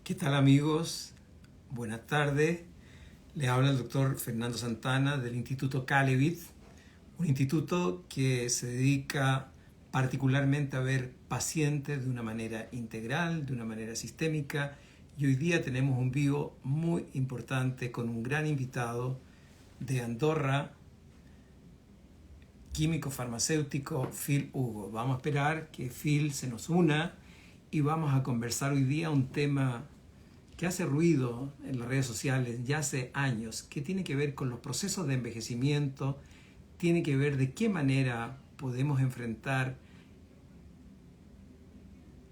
¿Qué tal amigos? Buenas tardes. Les habla el doctor Fernando Santana del Instituto Calevit, un instituto que se dedica particularmente a ver pacientes de una manera integral, de una manera sistémica. Y hoy día tenemos un vivo muy importante con un gran invitado de Andorra, químico farmacéutico Phil Hugo. Vamos a esperar que Phil se nos una y vamos a conversar hoy día un tema que hace ruido en las redes sociales ya hace años, que tiene que ver con los procesos de envejecimiento, tiene que ver de qué manera podemos enfrentar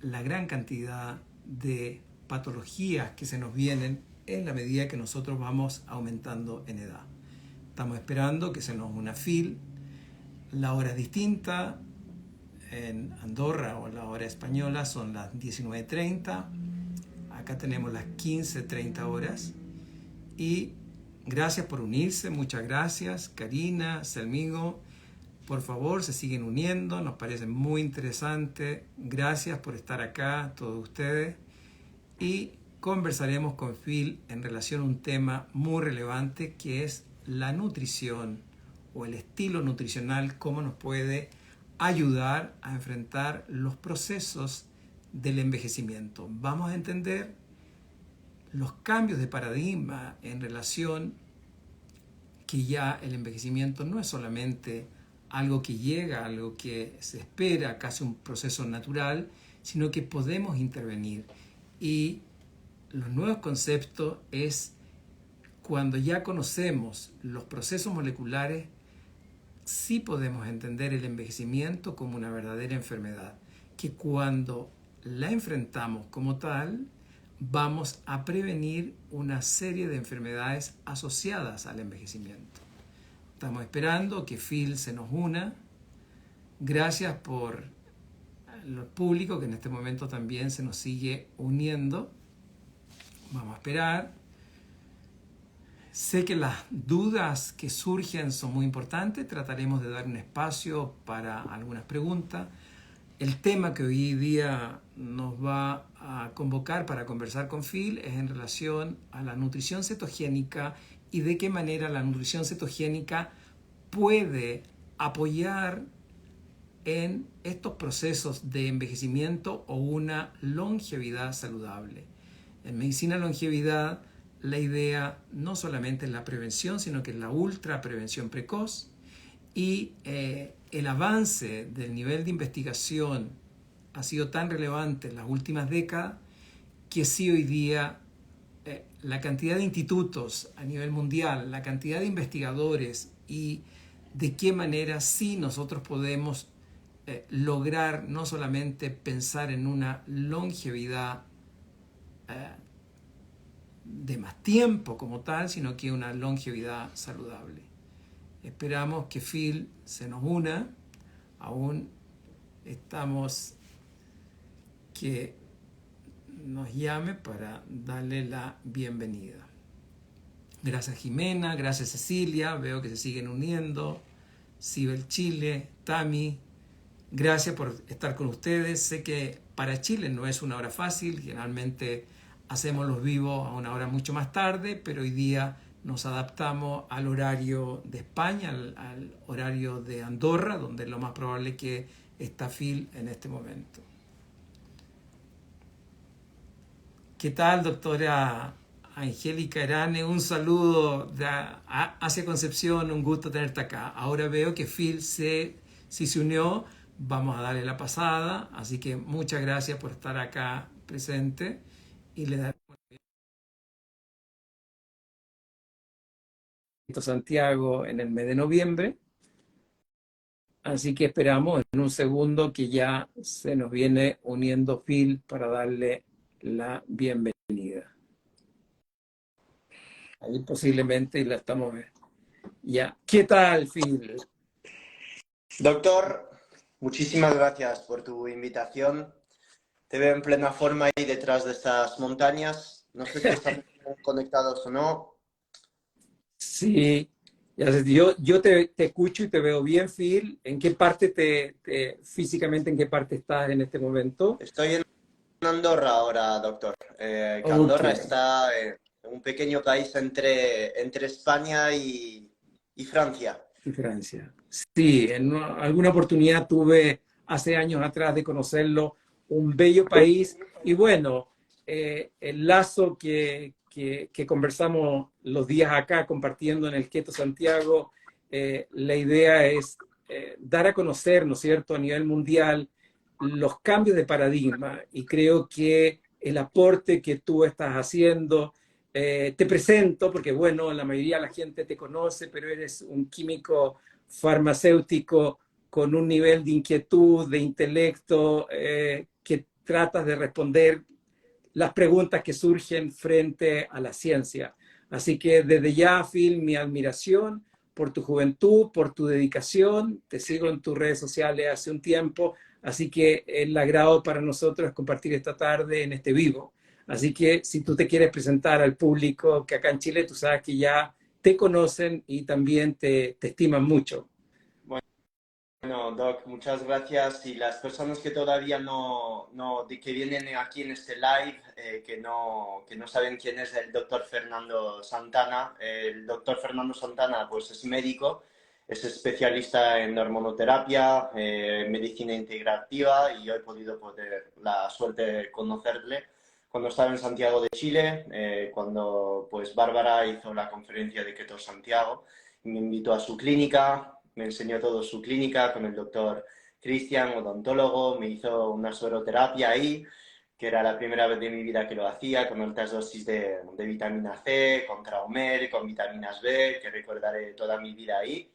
la gran cantidad de patologías que se nos vienen en la medida que nosotros vamos aumentando en edad. Estamos esperando que se nos una Phil. La hora es distinta. En Andorra o la hora española son las 19:30. Acá tenemos las 15:30 horas. Y gracias por unirse, muchas gracias. Karina, Selmigo, por favor, se siguen uniendo, nos parece muy interesante. Gracias por estar acá, todos ustedes. Y conversaremos con Phil en relación a un tema muy relevante que es la nutrición o el estilo nutricional, cómo nos puede ayudar a enfrentar los procesos del envejecimiento. Vamos a entender los cambios de paradigma en relación que ya el envejecimiento no es solamente algo que llega, algo que se espera, casi un proceso natural, sino que podemos intervenir. Y los nuevos conceptos es cuando ya conocemos los procesos moleculares, sí podemos entender el envejecimiento como una verdadera enfermedad, que cuando la enfrentamos como tal, vamos a prevenir una serie de enfermedades asociadas al envejecimiento. Estamos esperando que Phil se nos una. Gracias por el público que en este momento también se nos sigue uniendo. Vamos a esperar. Sé que las dudas que surgen son muy importantes. Trataremos de dar un espacio para algunas preguntas. El tema que hoy día nos va a convocar para conversar con Phil es en relación a la nutrición cetogénica y de qué manera la nutrición cetogénica puede apoyar en estos procesos de envejecimiento o una longevidad saludable. En medicina longevidad, la idea no solamente es la prevención, sino que es la ultra prevención precoz y el avance del nivel de investigación ha sido tan relevante en las últimas décadas que sí hoy día la cantidad de institutos a nivel mundial, la cantidad de investigadores y de qué manera sí nosotros podemos lograr no solamente pensar en una longevidad de más tiempo como tal, sino que una longevidad saludable. Esperamos que Phil se nos una. Aún estamos que nos llame para darle la bienvenida. Gracias Jimena, gracias Cecilia, veo que se siguen uniendo. Sibel Chile, Tami, gracias por estar con ustedes. Sé que para Chile no es una hora fácil, generalmente hacemos los vivos a una hora mucho más tarde, pero hoy día nos adaptamos al horario de España, al horario de Andorra, donde es lo más probable que está Phil en este momento. ¿Qué tal, doctora Angélica Arane? Un saludo hacia Concepción, un gusto tenerte acá. Ahora veo que Phil sí se unió, vamos a darle la pasada, así que muchas gracias por estar acá presente y le daremos a Santiago en el mes de noviembre. Así que esperamos en un segundo que ya se nos viene uniendo Phil para darle la bienvenida. Ahí posiblemente la estamos viendo. Ya. ¿Qué tal, Phil? Doctor, muchísimas gracias por tu invitación. Te veo en plena forma ahí detrás de estas montañas. No sé si estamos conectados o no. Sí, yo te escucho y te veo bien, Phil. ¿En qué parte físicamente, en qué parte estás en este momento? Estoy Andorra ahora, doctor. Que Ok, Andorra está en un pequeño país entre España y Francia. y Francia. Sí, en alguna oportunidad tuve hace años atrás de conocerlo, un bello país y bueno, el lazo que conversamos los días acá compartiendo en el Queto Santiago, la idea es dar a conocer, ¿no es cierto?, a nivel mundial los cambios de paradigma y creo que el aporte que tú estás haciendo, te presento porque, bueno, la mayoría de la gente te conoce, pero eres un químico farmacéutico con un nivel de inquietud, de intelecto, que tratas de responder las preguntas que surgen frente a la ciencia. Así que desde ya, Phil, mi admiración por tu juventud, por tu dedicación. Te sigo en tus redes sociales hace un tiempo, así que el agrado para nosotros es compartir esta tarde en este vivo. Así que si tú te quieres presentar al público que acá en Chile, tú sabes que ya te conocen y también te estiman mucho. Bueno, Doc, muchas gracias. Y las personas que todavía que vienen aquí en este live, que no saben quién es el doctor Fernando Santana. El doctor Fernando Santana, pues es médico, es especialista en hormonoterapia, medicina integrativa, y yo he podido tener la suerte de conocerle cuando estaba en Santiago de Chile, cuando pues Bárbara hizo la conferencia de Keto Santiago. Me invitó a su clínica, me enseñó todo su clínica con el doctor Cristian, odontólogo, me hizo una sueroterapia ahí, que era la primera vez de mi vida que lo hacía, con altas dosis de vitamina C, con Traumer, con vitaminas B, que recordaré toda mi vida ahí.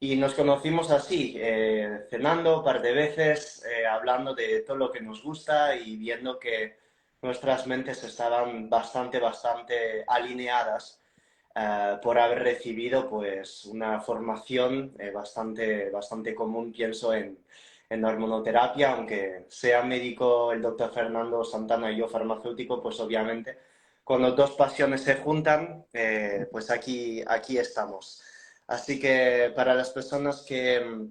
Y nos conocimos así, cenando un par de veces, hablando de todo lo que nos gusta y viendo que nuestras mentes estaban bastante alineadas, por haber recibido pues una formación bastante común, pienso, en hormonoterapia, aunque sea médico el doctor Fernando Santana y yo farmacéutico, pues obviamente cuando dos pasiones se juntan, pues aquí estamos. Así que para las personas que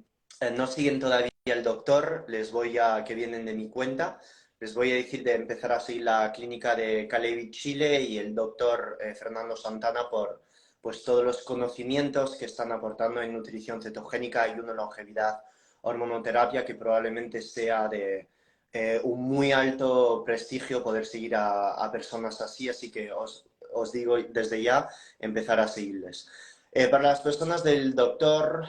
no siguen todavía el doctor, que vienen de mi cuenta, les voy a decir de empezar a seguir la clínica de Calevi Chile y el doctor Fernando Santana por pues, todos los conocimientos que están aportando en nutrición cetogénica y una longevidad hormonoterapia que probablemente sea de un muy alto prestigio poder seguir a personas así que os digo desde ya empezar a seguirles. Para las personas del doctor,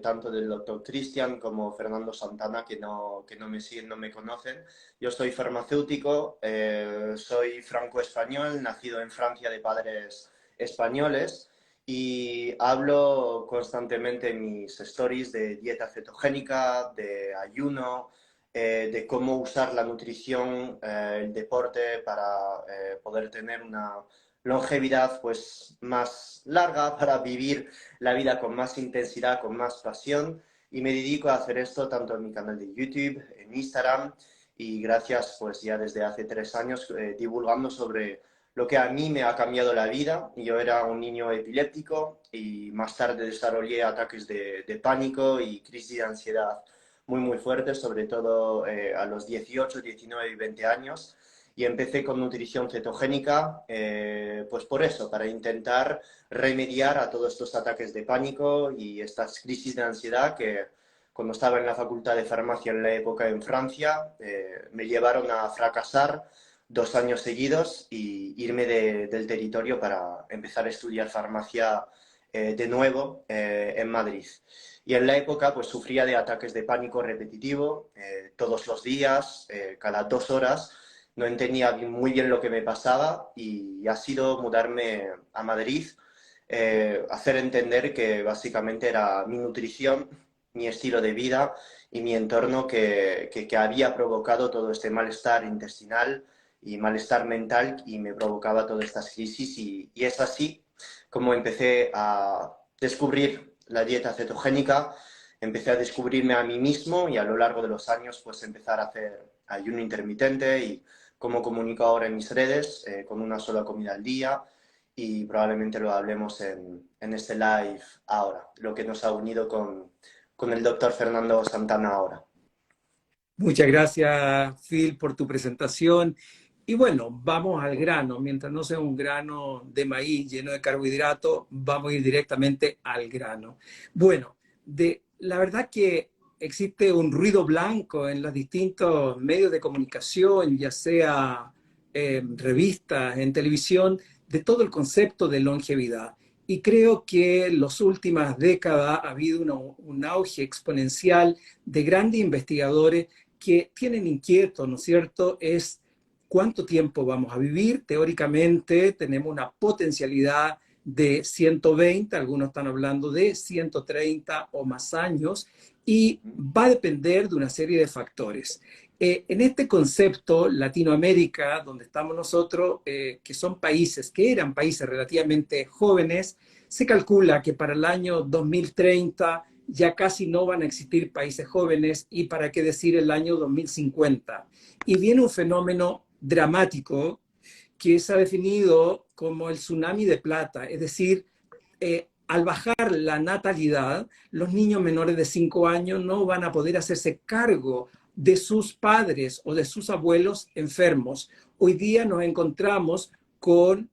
tanto del doctor Cristian como Fernando Santana, que no me siguen, no me conocen, yo soy farmacéutico, soy franco-español, nacido en Francia de padres españoles y hablo constantemente en mis stories de dieta cetogénica, de ayuno, de cómo usar la nutrición, el deporte para poder tener una longevidad pues más larga, para vivir la vida con más intensidad, con más pasión, y me dedico a hacer esto tanto en mi canal de YouTube, en Instagram, y gracias pues ya desde hace 3 años divulgando sobre lo que a mí me ha cambiado la vida. Yo era un niño epiléptico y más tarde desarrollé ataques de pánico y crisis de ansiedad muy fuertes, sobre todo a los 18, 19 y 20 años. Y empecé con nutrición cetogénica, pues por eso, para intentar remediar a todos estos ataques de pánico y estas crisis de ansiedad que cuando estaba en la facultad de farmacia en la época en Francia, me llevaron a fracasar 2 años seguidos y irme del territorio para empezar a estudiar farmacia de nuevo en Madrid. Y en la época pues sufría de ataques de pánico repetitivo todos los días, cada 2 horas. No entendía muy bien lo que me pasaba y ha sido mudarme a Madrid, hacer entender que básicamente era mi nutrición, mi estilo de vida y mi entorno que había provocado todo este malestar intestinal y malestar mental y me provocaba todas estas crisis y es así como empecé a descubrir la dieta cetogénica, empecé a descubrirme a mí mismo y a lo largo de los años pues empezar a hacer ayuno intermitente y como comunico ahora en mis redes, con una sola comida al día, y probablemente lo hablemos en este live ahora, lo que nos ha unido con el doctor Fernando Santana ahora. Muchas gracias, Phil, por tu presentación. Y bueno, vamos al grano. Mientras no sea un grano de maíz lleno de carbohidratos, vamos a ir directamente al grano. Bueno, la verdad que existe un ruido blanco en los distintos medios de comunicación, ya sea revistas, en televisión, de todo el concepto de longevidad. Y creo que en las últimas décadas ha habido un auge exponencial de grandes investigadores que tienen inquietos, ¿no es cierto?, es cuánto tiempo vamos a vivir. Teóricamente tenemos una potencialidad de 120, algunos están hablando de 130 o más años, y va a depender de una serie de factores. En este concepto, Latinoamérica, donde estamos nosotros, que son países, que eran países relativamente jóvenes, se calcula que para el año 2030 ya casi no van a existir países jóvenes y para qué decir el año 2050. Y viene un fenómeno dramático que se ha definido como el tsunami de plata, es decir, al bajar la natalidad, los niños menores de 5 años no van a poder hacerse cargo de sus padres o de sus abuelos enfermos. Hoy día nos encontramos con,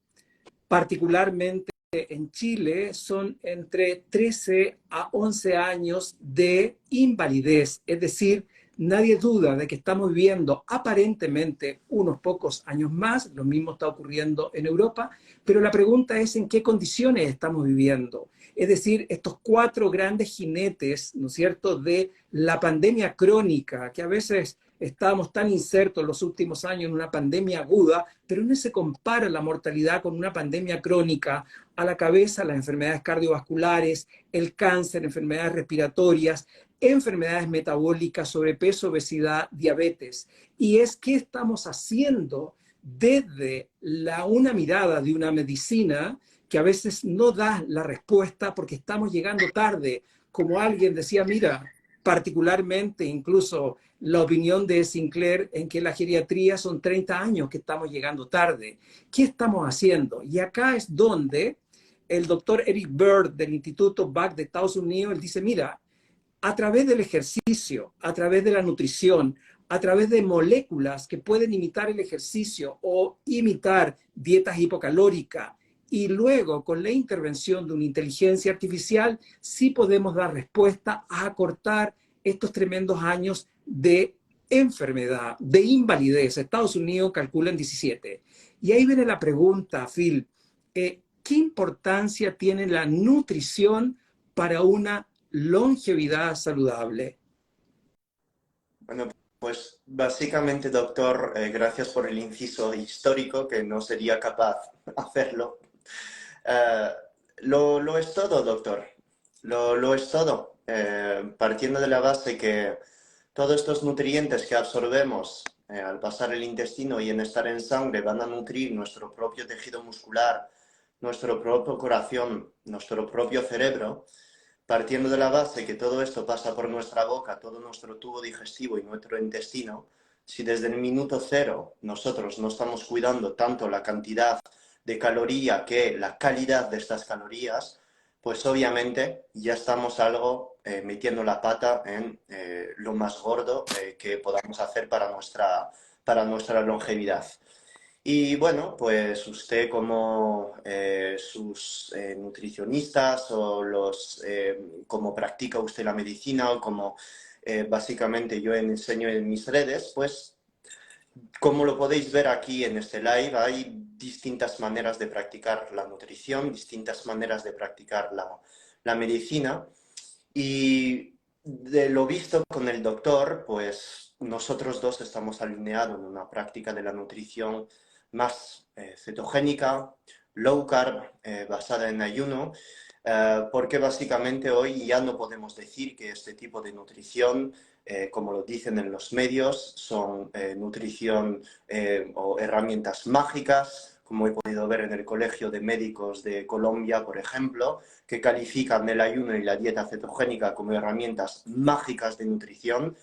particularmente en Chile, son entre 13 a 11 años de invalidez, es decir, nadie duda de que estamos viviendo aparentemente unos pocos años más, lo mismo está ocurriendo en Europa, pero la pregunta es en qué condiciones estamos viviendo. Es decir, estos cuatro grandes jinetes, ¿no es cierto?, de la pandemia crónica, que a veces estábamos tan insertos en los últimos años en una pandemia aguda, pero no se compara la mortalidad con una pandemia crónica. A la cabeza las enfermedades cardiovasculares, el cáncer, enfermedades respiratorias, enfermedades metabólicas, sobrepeso, obesidad, diabetes. Y es qué estamos haciendo desde una mirada de una medicina que a veces no da la respuesta porque estamos llegando tarde. Como alguien decía, mira, particularmente incluso la opinión de Sinclair en que la geriatría son 30 años que estamos llegando tarde. ¿Qué estamos haciendo? Y acá es donde el doctor Eric Bird del Instituto Buck de Estados Unidos, él dice, mira, a través del ejercicio, a través de la nutrición, a través de moléculas que pueden imitar el ejercicio o imitar dietas hipocalóricas, y luego con la intervención de una inteligencia artificial, sí podemos dar respuesta a acortar estos tremendos años de enfermedad, de invalidez. Estados Unidos calcula en 17. Y ahí viene la pregunta, Phil, ¿qué importancia tiene la nutrición para una longevidad saludable? Bueno, pues básicamente, doctor, gracias por el inciso histórico, que no sería capaz de hacerlo. Eh, lo es todo, doctor. Lo es todo. Partiendo de la base que todos estos nutrientes que absorbemos al pasar el intestino y en estar en sangre van a nutrir nuestro propio tejido muscular, nuestro propio corazón, nuestro propio cerebro. Partiendo de la base que todo esto pasa por nuestra boca, todo nuestro tubo digestivo y nuestro intestino, si desde el minuto cero nosotros no estamos cuidando tanto la cantidad de caloría que la calidad de estas calorías, pues obviamente ya estamos algo metiendo la pata en lo más gordo que podamos hacer para nuestra longevidad. Y bueno, pues usted como sus nutricionistas o como practica usted la medicina o como básicamente yo enseño en mis redes, pues como lo podéis ver aquí en este live, hay distintas maneras de practicar la nutrición, distintas maneras de practicar la medicina. Y de lo visto con el doctor, pues nosotros dos estamos alineados en una práctica de la nutrición más cetogénica, low carb, basada en ayuno, porque básicamente hoy ya no podemos decir que este tipo de nutrición, como lo dicen en los medios, son nutrición o herramientas mágicas, como he podido ver en el Colegio de Médicos de Colombia, por ejemplo, que califican el ayuno y la dieta cetogénica como herramientas mágicas de nutrición,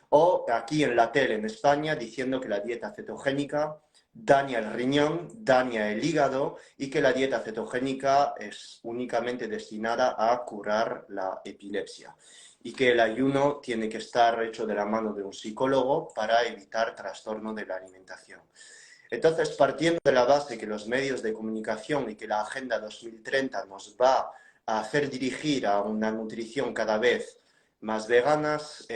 o aquí en la tele en España diciendo que la dieta cetogénica daña el riñón, daña el hígado y que la dieta cetogénica es únicamente destinada a curar la epilepsia. y que el ayuno tiene que estar hecho de la mano de un psicólogo para evitar trastorno de la alimentación. Entonces, partiendo de la base que los medios de comunicación y que la Agenda 2030 nos va a hacer dirigir a una nutrición cada vez más veganas,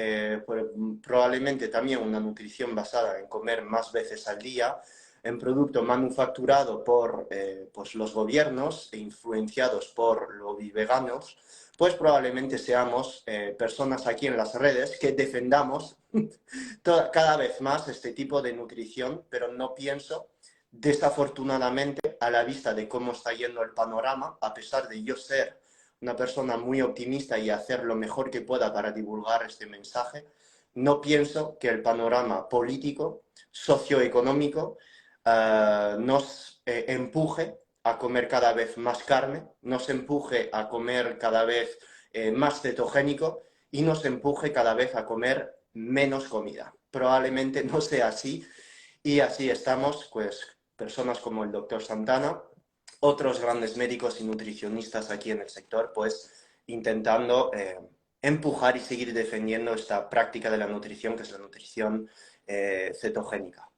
probablemente también una nutrición basada en comer más veces al día, en producto manufacturado por pues los gobiernos e influenciados por lobby veganos, pues probablemente seamos personas aquí en las redes que defendamos cada vez más este tipo de nutrición, pero no pienso, desafortunadamente, a la vista de cómo está yendo el panorama, a pesar de yo ser una persona muy optimista y hacer lo mejor que pueda para divulgar este mensaje, no pienso que el panorama político, socioeconómico, nos empuje a comer cada vez más carne, nos empuje a comer cada vez más cetogénico y nos empuje cada vez a comer menos comida. Probablemente no sea así, y así estamos, pues, personas como el doctor Santana, otros grandes médicos y nutricionistas aquí en el sector, pues, intentando empujar y seguir defendiendo esta práctica de la nutrición, que es la nutrición cetogénica.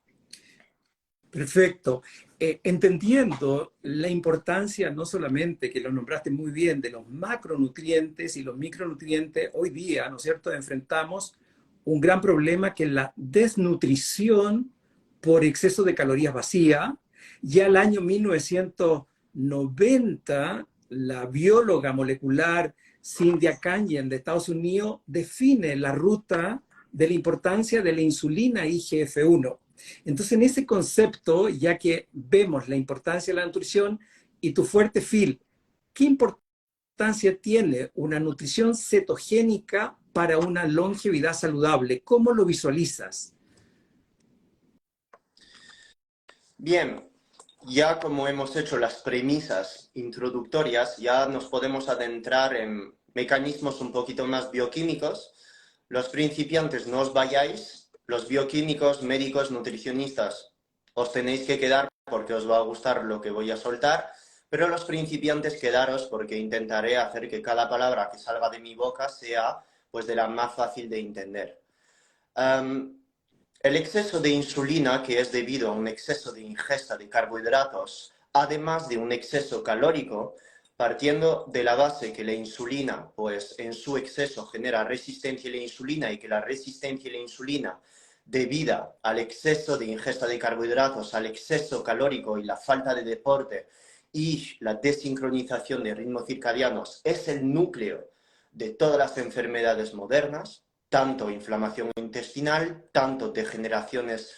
Perfecto. Entendiendo la importancia, no solamente que lo nombraste muy bien, de los macronutrientes y los micronutrientes, hoy día, ¿no es cierto?, enfrentamos un gran problema que es la desnutrición por exceso de calorías vacías. Ya el año 1990, la bióloga molecular Cynthia Canyon de Estados Unidos define la ruta de la importancia de la insulina IGF-1. Entonces, en ese concepto, ya que vemos la importancia de la nutrición y tu fuerte Phil, ¿qué importancia tiene una nutrición cetogénica para una longevidad saludable? ¿Cómo lo visualizas? Bien, ya como hemos hecho las premisas introductorias, ya nos podemos adentrar en mecanismos un poquito más bioquímicos. Los principiantes no os vayáis, los bioquímicos, médicos, nutricionistas, os tenéis que quedar porque os va a gustar lo que voy a soltar, pero los principiantes quedaros porque intentaré hacer que cada palabra que salga de mi boca sea pues de la más fácil de entender. El exceso de insulina, que es debido a un exceso de ingesta de carbohidratos, además de un exceso calórico, partiendo de la base que la insulina, pues en su exceso genera resistencia a la insulina y que la resistencia a la insulina, debida al exceso de ingesta de carbohidratos, al exceso calórico y la falta de deporte y la desincronización de ritmos circadianos, es el núcleo de todas las enfermedades modernas, tanto inflamación intestinal, tanto degeneraciones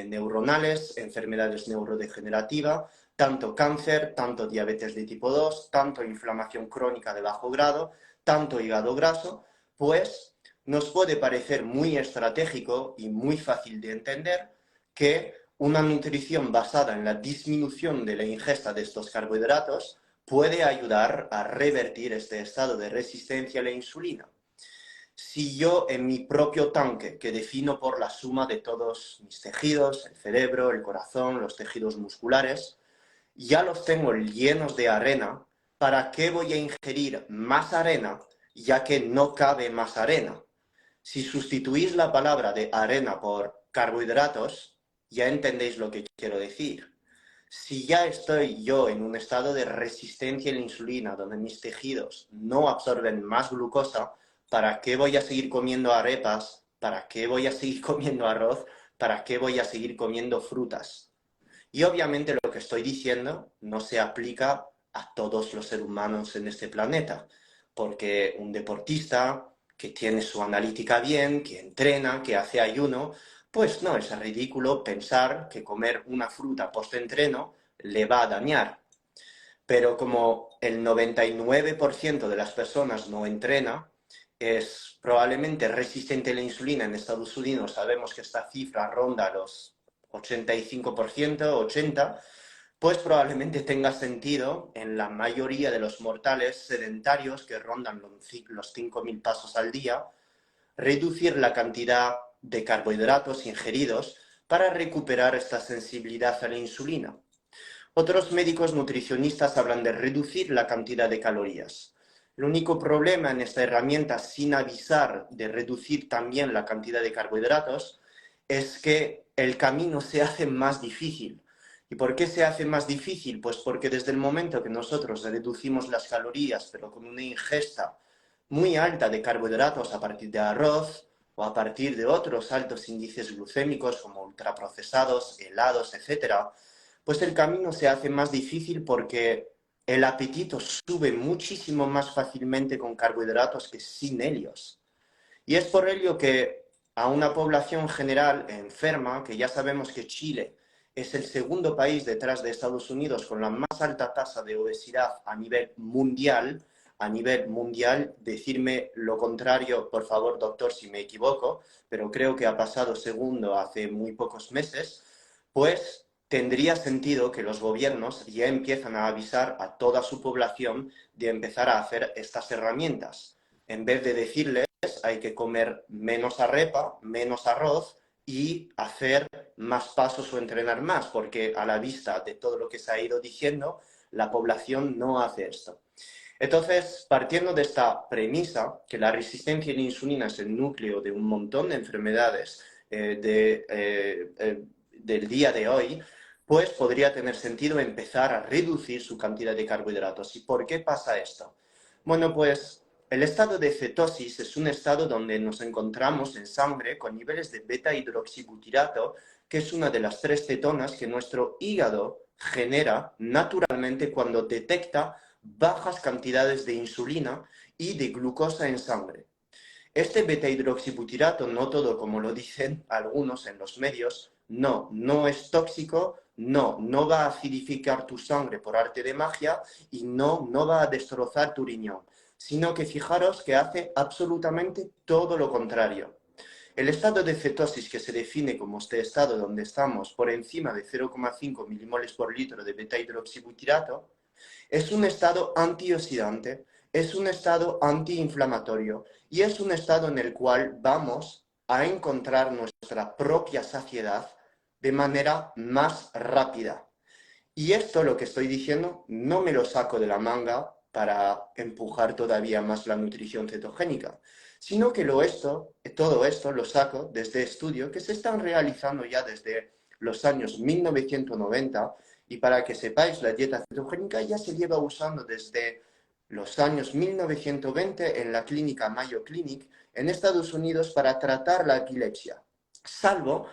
neuronales, enfermedades neurodegenerativas, tanto cáncer, tanto diabetes de tipo 2, tanto inflamación crónica de bajo grado, tanto hígado graso, pues nos puede parecer muy estratégico y muy fácil de entender que una nutrición basada en la disminución de la ingesta de estos carbohidratos puede ayudar a revertir este estado de resistencia a la insulina. Si yo en mi propio tanque, que defino por la suma de todos mis tejidos, el cerebro, el corazón, los tejidos musculares, ya los tengo llenos de arena, ¿para qué voy a ingerir más arena ya que no cabe más arena? Si sustituís la palabra de arena por carbohidratos, ya entendéis lo que quiero decir. Si ya estoy yo en un estado de resistencia a la insulina, donde mis tejidos no absorben más glucosa, ¿para qué voy a seguir comiendo arepas? ¿Para qué voy a seguir comiendo arroz? ¿Para qué voy a seguir comiendo frutas? Y obviamente lo que estoy diciendo no se aplica a todos los seres humanos en este planeta, porque un deportista que tiene su analítica bien, que entrena, que hace ayuno, pues no es ridículo pensar que comer una fruta post-entreno le va a dañar. Pero como el 99% de las personas no entrena, es probablemente resistente a la insulina. En Estados Unidos sabemos que esta cifra ronda los 85%, 80%, pues probablemente tenga sentido en la mayoría de los mortales sedentarios que rondan los 5.000 pasos al día, reducir la cantidad de carbohidratos ingeridos para recuperar esta sensibilidad a la insulina. Otros médicos nutricionistas hablan de reducir la cantidad de calorías. El único problema en esta herramienta, sin avisar de reducir también la cantidad de carbohidratos, es que el camino se hace más difícil. ¿Y por qué se hace más difícil? Pues porque desde el momento que nosotros reducimos las calorías, pero con una ingesta muy alta de carbohidratos a partir de arroz o a partir de otros altos índices glucémicos como ultraprocesados, helados, etcétera, pues el camino se hace más difícil porque el apetito sube muchísimo más fácilmente con carbohidratos que sin ellos. Y es por ello que a una población general enferma, que ya sabemos que Chile es el segundo país detrás de Estados Unidos con la más alta tasa de obesidad a nivel mundial, decirme lo contrario, por favor, doctor, si me equivoco, pero creo que ha pasado segundo hace muy pocos meses, pues tendría sentido que los gobiernos ya empiezan a avisar a toda su población de empezar a hacer estas herramientas. En vez de decirles hay que comer menos arepa, menos arroz y hacer más pasos o entrenar más, porque a la vista de todo lo que se ha ido diciendo, la población no hace esto. Entonces, partiendo de esta premisa, que la resistencia a la insulina es el núcleo de un montón de enfermedades del día de hoy, pues podría tener sentido empezar a reducir su cantidad de carbohidratos. ¿Y por qué pasa esto? Bueno, pues el estado de cetosis es un estado donde nos encontramos en sangre con niveles de beta-hidroxibutirato, que es una de las 3 cetonas que nuestro hígado genera naturalmente cuando detecta bajas cantidades de insulina y de glucosa en sangre. Este beta-hidroxibutirato, no todo como lo dicen algunos en los medios, no es tóxico, no va a acidificar tu sangre por arte de magia y no va a destrozar tu riñón, sino que fijaros que hace absolutamente todo lo contrario. El estado de cetosis, que se define como este estado donde estamos por encima de 0,5 milimoles por litro de beta-hidroxibutirato, es un estado antioxidante, es un estado antiinflamatorio y es un estado en el cual vamos a encontrar nuestra propia saciedad de manera más rápida. Y esto, lo que estoy diciendo, no me lo saco de la manga para empujar todavía más la nutrición cetogénica, sino que todo esto lo saco desde estudios que se están realizando ya desde los años 1990, y para que sepáis, la dieta cetogénica ya se lleva usando desde los años 1920 en la clínica Mayo Clinic en Estados Unidos para tratar la epilepsia. Salvo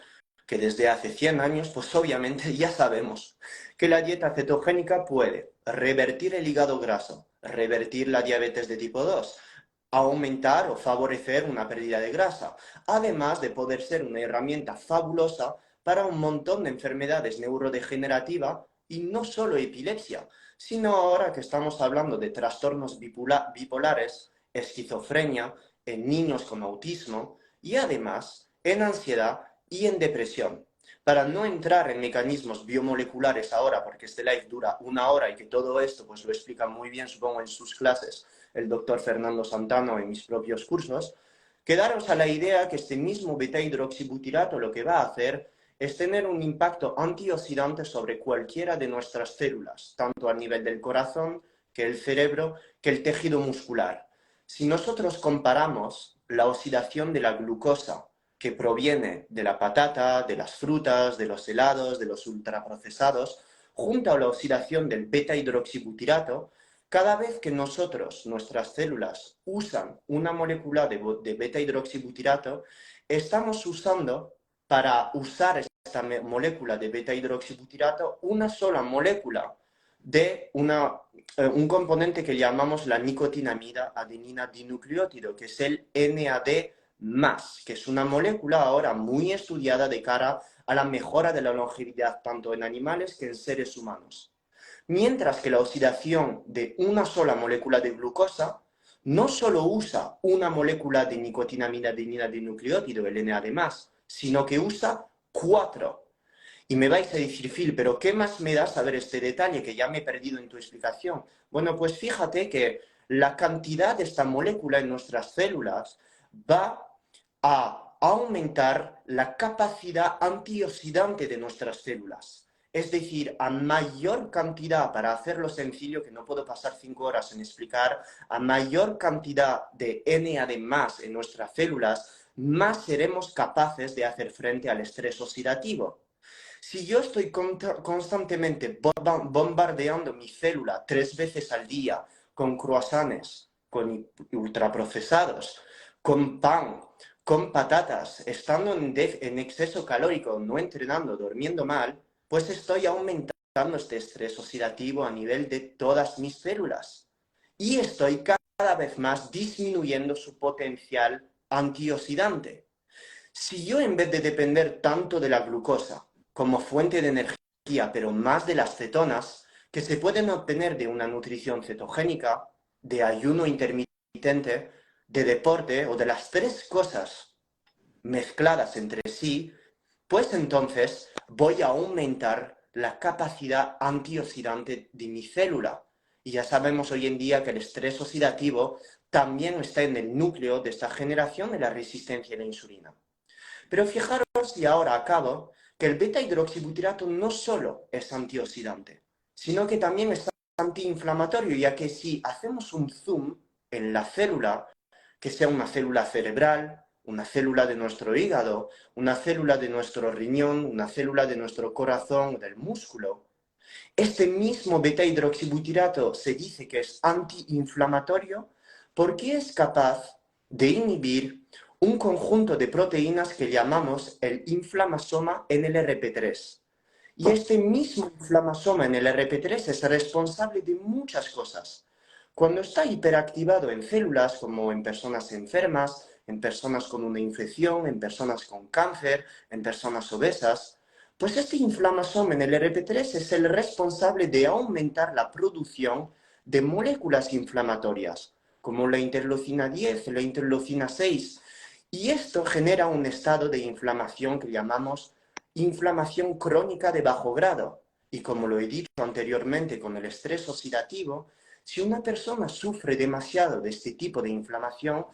que desde hace 100 años, pues obviamente ya sabemos que la dieta cetogénica puede revertir el hígado graso, revertir la diabetes de tipo 2, aumentar o favorecer una pérdida de grasa, además de poder ser una herramienta fabulosa para un montón de enfermedades neurodegenerativas y no solo epilepsia, sino ahora que estamos hablando de trastornos bipolares, esquizofrenia, en niños con autismo y además en ansiedad y en depresión. Para no entrar en mecanismos biomoleculares ahora, porque este live dura 1 hora y que todo esto pues lo explica muy bien, supongo, en sus clases el doctor Fernando Santano en mis propios cursos, quedaros a la idea que este mismo beta-hidroxibutirato lo que va a hacer es tener un impacto antioxidante sobre cualquiera de nuestras células, tanto a nivel del corazón, que el cerebro, que el tejido muscular. Si nosotros comparamos la oxidación de la glucosa que proviene de la patata, de las frutas, de los helados, de los ultraprocesados, junto a la oxidación del beta-hidroxibutirato, cada vez que nuestras células, usan una molécula de beta-hidroxibutirato, estamos usando, para usar esta molécula de beta-hidroxibutirato, una sola molécula de un componente que llamamos la nicotinamida adenina dinucleótido, que es el NAD+, que es una molécula ahora muy estudiada de cara a la mejora de la longevidad tanto en animales que en seres humanos. Mientras que la oxidación de una sola molécula de glucosa no solo usa una molécula de nicotinamida adenina dinucleótido, el NAD+, sino que usa 4. Y me vais a decir, Phil, ¿pero qué más me da saber este detalle que ya me he perdido en tu explicación? Bueno, pues fíjate que la cantidad de esta molécula en nuestras células va a aumentar la capacidad antioxidante de nuestras células. Es decir, a mayor cantidad, para hacerlo sencillo, que no puedo pasar 5 horas en explicar, a mayor cantidad de NAD+ en nuestras células, más seremos capaces de hacer frente al estrés oxidativo. Si yo estoy constantemente bombardeando mi célula 3 veces al día con croissants, con ultraprocesados, con pan, con patatas, estando en exceso calórico, no entrenando, durmiendo mal, pues estoy aumentando este estrés oxidativo a nivel de todas mis células. Y estoy cada vez más disminuyendo su potencial antioxidante. Si yo, en vez de depender tanto de la glucosa como fuente de energía, pero más de las cetonas, que se pueden obtener de una nutrición cetogénica, de ayuno intermitente, de deporte o de las 3 cosas mezcladas entre sí, pues entonces voy a aumentar la capacidad antioxidante de mi célula. Y ya sabemos hoy en día que el estrés oxidativo también está en el núcleo de esta generación de la resistencia a la insulina. Pero fijaros, y ahora acabo, que el beta-hidroxibutirato no solo es antioxidante, sino que también es antiinflamatorio, ya que si hacemos un zoom en la célula, que sea una célula cerebral, una célula de nuestro hígado, una célula de nuestro riñón, una célula de nuestro corazón, del músculo, este mismo beta-hidroxibutirato se dice que es antiinflamatorio porque es capaz de inhibir un conjunto de proteínas que llamamos el inflamasoma NLRP3. Y este mismo inflamasoma NLRP3 es responsable de muchas cosas. Cuando está hiperactivado en células, como en personas enfermas, en personas con una infección, en personas con cáncer, en personas obesas, pues este inflamasoma en el NLRP3 es el responsable de aumentar la producción de moléculas inflamatorias, como la interleucina 10, la interleucina 6, y esto genera un estado de inflamación que llamamos inflamación crónica de bajo grado. Y como lo he dicho anteriormente con el estrés oxidativo, si una persona sufre demasiado de este tipo de inflamación,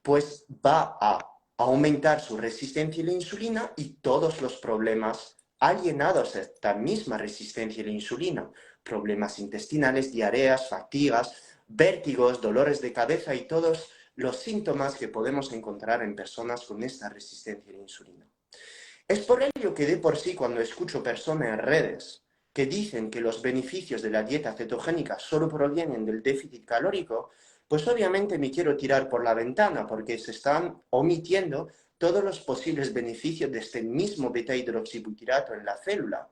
pues va a aumentar su resistencia a la insulina y todos los problemas alienados a esta misma resistencia a la insulina, problemas intestinales, diarreas, fatigas, vértigos, dolores de cabeza y todos los síntomas que podemos encontrar en personas con esta resistencia a la insulina. Es por ello que de por sí, cuando escucho personas en redes que dicen que los beneficios de la dieta cetogénica solo provienen del déficit calórico, pues obviamente me quiero tirar por la ventana porque se están omitiendo todos los posibles beneficios de este mismo beta-hidroxibutirato en la célula.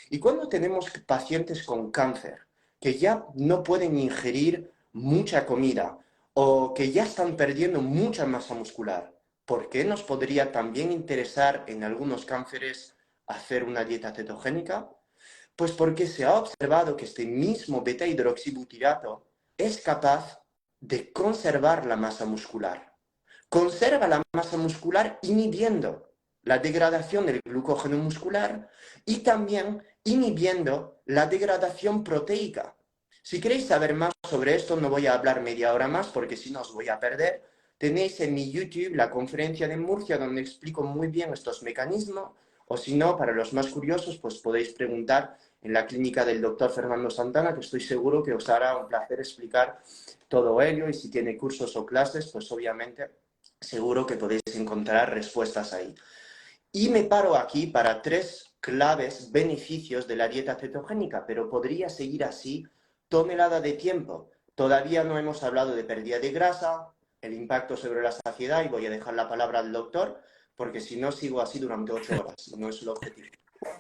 Y cuando tenemos pacientes con cáncer que ya no pueden ingerir mucha comida o que ya están perdiendo mucha masa muscular, ¿por qué nos podría también interesar en algunos cánceres hacer una dieta cetogénica? Pues porque se ha observado que este mismo beta-hidroxibutirato es capaz de conservar la masa muscular. Conserva la masa muscular inhibiendo la degradación del glucógeno muscular y también inhibiendo la degradación proteica. Si queréis saber más sobre esto, no voy a hablar media hora más porque si no os voy a perder. Tenéis en mi YouTube la conferencia de Murcia donde explico muy bien estos mecanismos, o si no, para los más curiosos, pues podéis preguntar en la clínica del doctor Fernando Santana, que estoy seguro que os hará un placer explicar todo ello, y si tiene cursos o clases, pues obviamente seguro que podéis encontrar respuestas ahí. Y me paro aquí para 3 claves beneficios de la dieta cetogénica, pero podría seguir así tonelada de tiempo. Todavía no hemos hablado de pérdida de grasa, el impacto sobre la saciedad, y voy a dejar la palabra al doctor, porque si no sigo así durante 8 horas, no es el objetivo.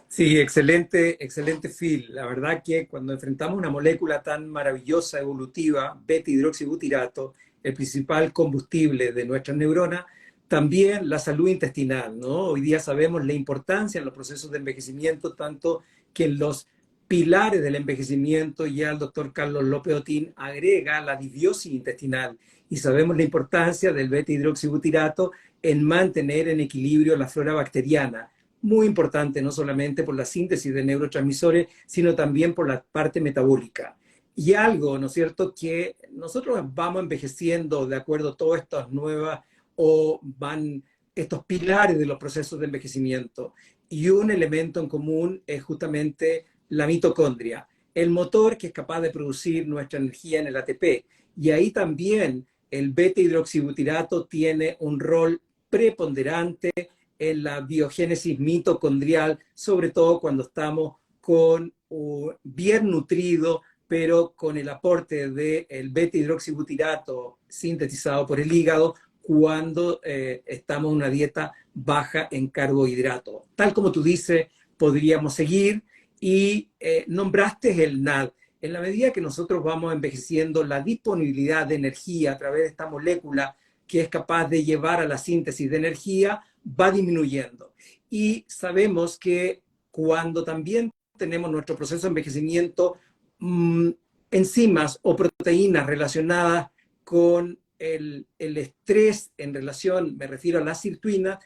Sí, excelente, excelente, Phil. La verdad que cuando enfrentamos una molécula tan maravillosa, evolutiva, beta-hidroxibutirato, el principal combustible de nuestras neuronas, también la salud intestinal, ¿no? Hoy día sabemos la importancia en los procesos de envejecimiento, tanto que en los pilares del envejecimiento ya el doctor Carlos López Otín agrega la disbiosis intestinal y sabemos la importancia del beta-hidroxibutirato en mantener en equilibrio la flora bacteriana, muy importante, no solamente por la síntesis de neurotransmisores, sino también por la parte metabólica. Y algo, ¿no es cierto?, que nosotros vamos envejeciendo de acuerdo a todas estas nuevas o van estos pilares de los procesos de envejecimiento. y un elemento en común es justamente la mitocondria, el motor que es capaz de producir nuestra energía en el ATP. Y ahí también el beta-hidroxibutirato tiene un rol preponderante en la biogénesis mitocondrial, sobre todo cuando estamos con bien nutrido, pero con el aporte del beta-hidroxibutirato sintetizado por el hígado cuando estamos en una dieta baja en carbohidratos. Tal como tú dices, podríamos seguir y nombraste el NAD. En la medida que nosotros vamos envejeciendo, la disponibilidad de energía a través de esta molécula que es capaz de llevar a la síntesis de energía va disminuyendo. Y sabemos que cuando también tenemos nuestro proceso de envejecimiento, enzimas o proteínas relacionadas con el estrés en relación, me refiero a las sirtuinas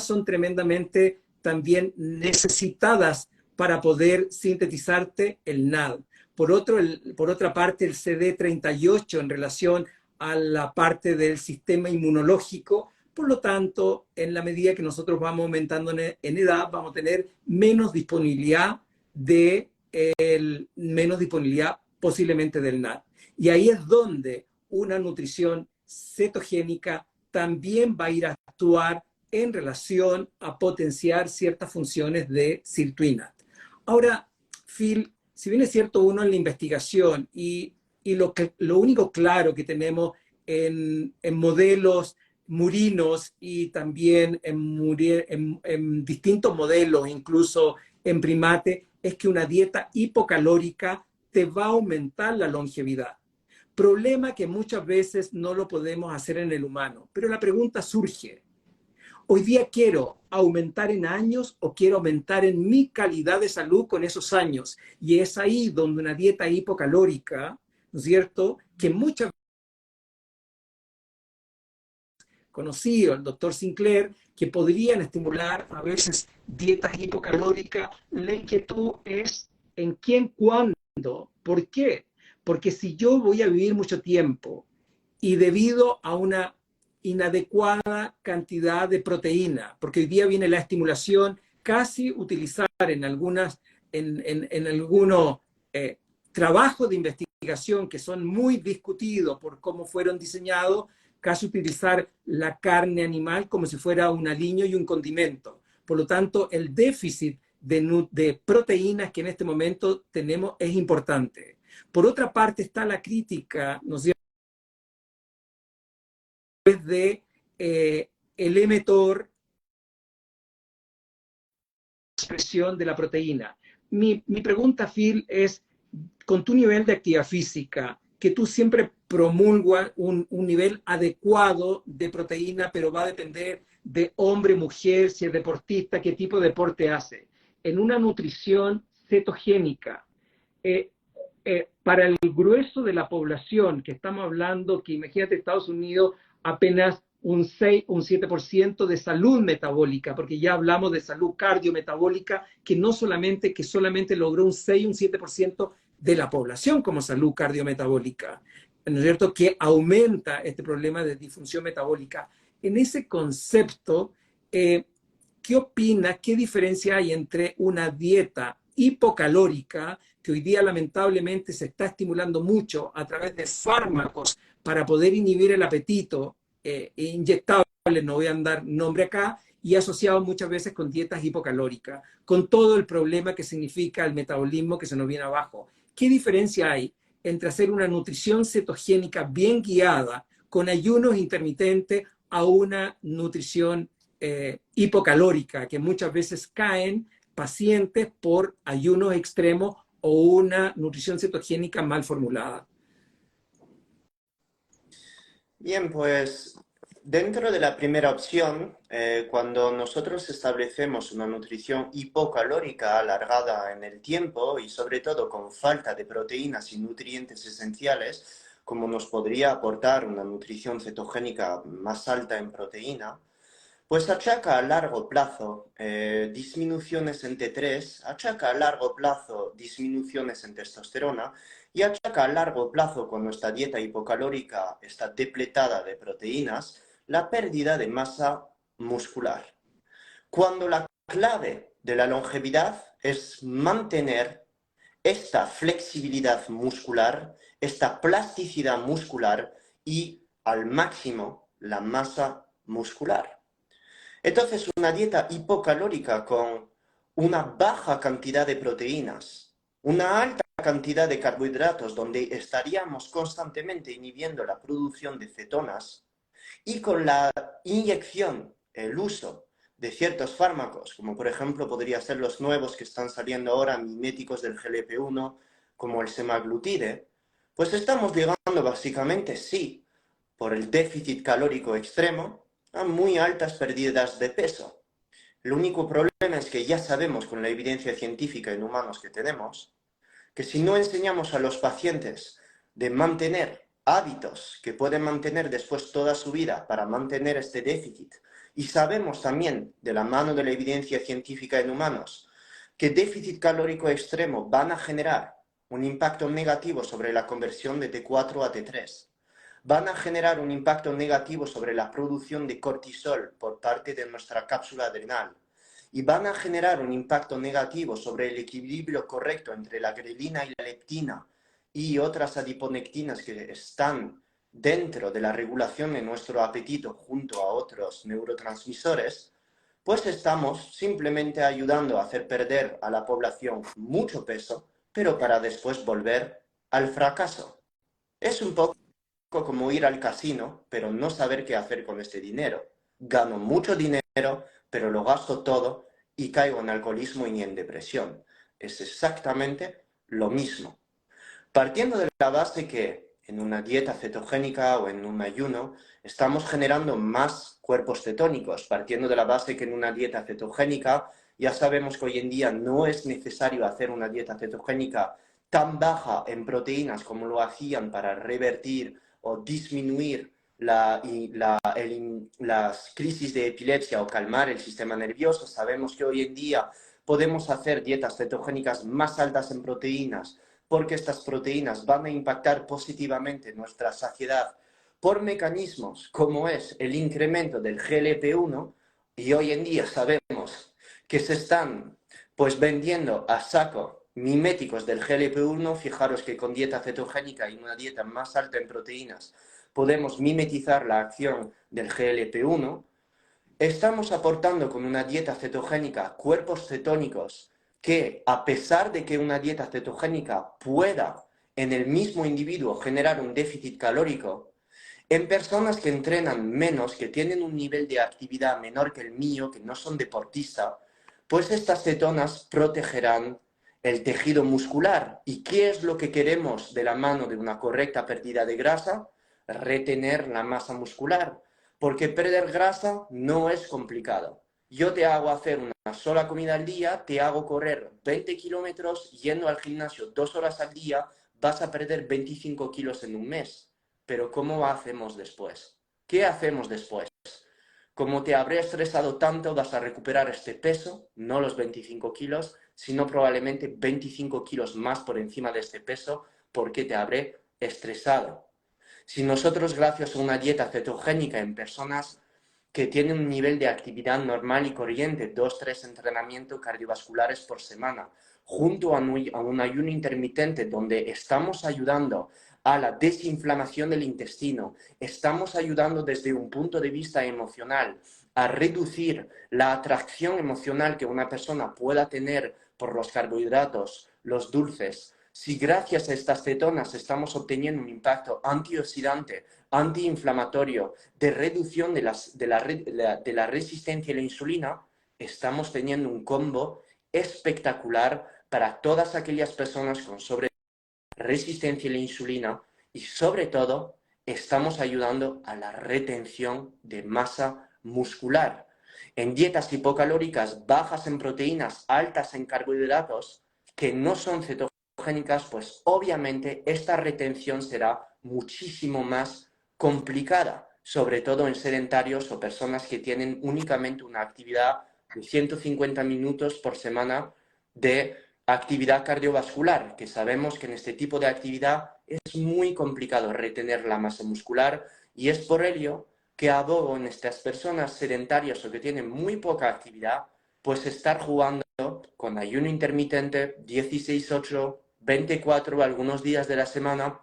son tremendamente también necesitadas para poder sintetizarte el NAD. Por otra parte, el CD38 en relación a la parte del sistema inmunológico. Por lo tanto, en la medida que nosotros vamos aumentando en edad, vamos a tener menos disponibilidad posiblemente del NAD. Y ahí es donde una nutrición cetogénica también va a ir a actuar en relación a potenciar ciertas funciones de sirtuina. Ahora, Phil, si bien es cierto uno en la investigación y lo único claro que tenemos en modelos murinos y también en distintos modelos, incluso en primate, es que una dieta hipocalórica te va a aumentar la longevidad. Problema que muchas veces no lo podemos hacer en el humano. Pero la pregunta surge, ¿hoy día quiero aumentar en años o quiero aumentar en mi calidad de salud con esos años? Y es ahí donde una dieta hipocalórica, ¿no es cierto?, que muchas veces conocido, el doctor Sinclair, que podrían estimular a veces dietas hipocalóricas. La inquietud es en quién, cuándo, por qué. Porque si yo voy a vivir mucho tiempo y debido a una inadecuada cantidad de proteína, porque hoy día viene la estimulación, casi utilizar en algunos trabajos de investigación que son muy discutidos por cómo fueron diseñados, casi utilizar la carne animal como si fuera un aliño y un condimento. Por lo tanto, el déficit de proteínas que en este momento tenemos es importante. Por otra parte está la crítica, ¿no es cierto?, de el mTOR, expresión de la proteína. Mi pregunta, Phil, es, con tu nivel de actividad física, que tú siempre promulgas un nivel adecuado de proteína, pero va a depender de hombre, mujer, si es deportista, qué tipo de deporte hace. En una nutrición cetogénica, para el grueso de la población, que estamos hablando, que imagínate Estados Unidos, apenas un 6, un 7% de salud metabólica, porque ya hablamos de salud cardiometabólica, que solamente logró un 6, un 7% de la población como salud cardiometabólica, ¿no es cierto?, que aumenta este problema de disfunción metabólica. En ese concepto, ¿qué opinas? ¿Qué diferencia hay entre una dieta hipocalórica, que hoy día lamentablemente se está estimulando mucho a través de fármacos para poder inhibir el apetito, inyectables, no voy a dar nombre acá, y asociado muchas veces con dietas hipocalóricas, con todo el problema que significa el metabolismo que se nos viene abajo? ¿Qué diferencia hay entre hacer una nutrición cetogénica bien guiada, con ayunos intermitentes, a una nutrición hipocalórica, que muchas veces caen pacientes por ayunos extremos o una nutrición cetogénica mal formulada? Bien, pues dentro de la primera opción, cuando nosotros establecemos una nutrición hipocalórica alargada en el tiempo y sobre todo con falta de proteínas y nutrientes esenciales, como nos podría aportar una nutrición cetogénica más alta en proteína, pues achaca a largo plazo disminuciones en T3, achaca a largo plazo disminuciones en testosterona y achaca a largo plazo, con nuestra dieta hipocalórica está depletada de proteínas, la pérdida de masa muscular. Cuando la clave de la longevidad es mantener esta flexibilidad muscular, esta plasticidad muscular y al máximo la masa muscular. Entonces, una dieta hipocalórica con una baja cantidad de proteínas, una alta cantidad de carbohidratos, donde estaríamos constantemente inhibiendo la producción de cetonas, y con la inyección, el uso de ciertos fármacos, como por ejemplo podría ser los nuevos que están saliendo ahora, miméticos del GLP-1, como el semaglutide, pues estamos llegando básicamente, sí, por el déficit calórico extremo, a muy altas pérdidas de peso. El único problema es que ya sabemos con la evidencia científica en humanos que tenemos, que si no enseñamos a los pacientes de mantener hábitos que pueden mantener después toda su vida para mantener este déficit, y sabemos también de la mano de la evidencia científica en humanos que déficit calórico extremo van a generar un impacto negativo sobre la conversión de T4 a T3, van a generar un impacto negativo sobre la producción de cortisol por parte de nuestra cápsula adrenal, y van a generar un impacto negativo sobre el equilibrio correcto entre la grelina y la leptina y otras adiponectinas que están dentro de la regulación de nuestro apetito junto a otros neurotransmisores, pues estamos simplemente ayudando a hacer perder a la población mucho peso, pero para después volver al fracaso. Es un poco como ir al casino, pero no saber qué hacer con este dinero. Gano mucho dinero, pero lo gasto todo y caigo en alcoholismo y en depresión. Es exactamente lo mismo. Partiendo de la base que en una dieta cetogénica o en un ayuno estamos generando más cuerpos cetónicos, partiendo de la base que en una dieta cetogénica ya sabemos que hoy en día no es necesario hacer una dieta cetogénica tan baja en proteínas como lo hacían para revertir o disminuir las crisis de epilepsia o calmar el sistema nervioso. Sabemos que hoy en día podemos hacer dietas cetogénicas más altas en proteínas, porque estas proteínas van a impactar positivamente nuestra saciedad por mecanismos como es el incremento del GLP-1, y hoy en día sabemos que se están pues vendiendo a saco miméticos del GLP-1. Fijaros que con dieta cetogénica y una dieta más alta en proteínas podemos mimetizar la acción del GLP-1. Estamos aportando con una dieta cetogénica cuerpos cetónicos que, a pesar de que una dieta cetogénica pueda en el mismo individuo generar un déficit calórico, en personas que entrenan menos, que tienen un nivel de actividad menor que el mío, que no son deportistas, pues estas cetonas protegerán el tejido muscular. ¿Y qué es lo que queremos de la mano de una correcta pérdida de grasa? Retener la masa muscular. Porque perder grasa no es complicado. Yo te hago hacer una sola comida al día, te hago correr 20 kilómetros, yendo al gimnasio 2 horas al día, vas a perder 25 kilos en un mes. Pero ¿cómo hacemos después? ¿Qué hacemos después? Como te habré estresado tanto, vas a recuperar este peso, no los 25 kilos, sino probablemente 25 kilos más por encima de este peso, porque te habré estresado. Si nosotros, gracias a una dieta cetogénica en personas que tienen un nivel de actividad normal y corriente, 2-3 entrenamientos cardiovasculares por semana, junto a un ayuno intermitente donde estamos ayudando a la desinflamación del intestino, estamos ayudando desde un punto de vista emocional a reducir la atracción emocional que una persona pueda tener por los carbohidratos, los dulces. Si gracias a estas cetonas estamos obteniendo un impacto antioxidante, antiinflamatorio, de reducción de la resistencia a la insulina, estamos teniendo un combo espectacular para todas aquellas personas con resistencia a la insulina, y sobre todo estamos ayudando a la retención de masa muscular. En dietas hipocalóricas, bajas en proteínas, altas en carbohidratos, que no son cetogénicas, pues obviamente esta retención será muchísimo más complicada, sobre todo en sedentarios o personas que tienen únicamente una actividad de 150 minutos por semana de actividad cardiovascular, que sabemos que en este tipo de actividad es muy complicado retener la masa muscular, y es por ello que abogo en estas personas sedentarias o que tienen muy poca actividad pues estar jugando con ayuno intermitente, 16-8, 24 algunos días de la semana,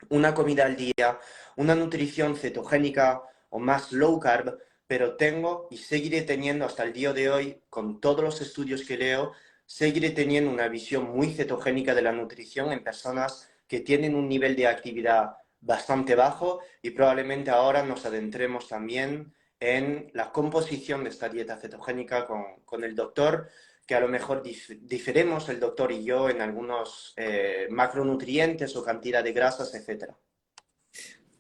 una comida al día, una nutrición cetogénica o más low carb, pero tengo y seguiré teniendo hasta el día de hoy, con todos los estudios que leo, seguiré teniendo una visión muy cetogénica de la nutrición en personas que tienen un nivel de actividad bastante bajo, y probablemente ahora nos adentremos también en la composición de esta dieta cetogénica con el doctor, que a lo mejor diferemos el doctor y yo en algunos macronutrientes o cantidad de grasas, etcétera.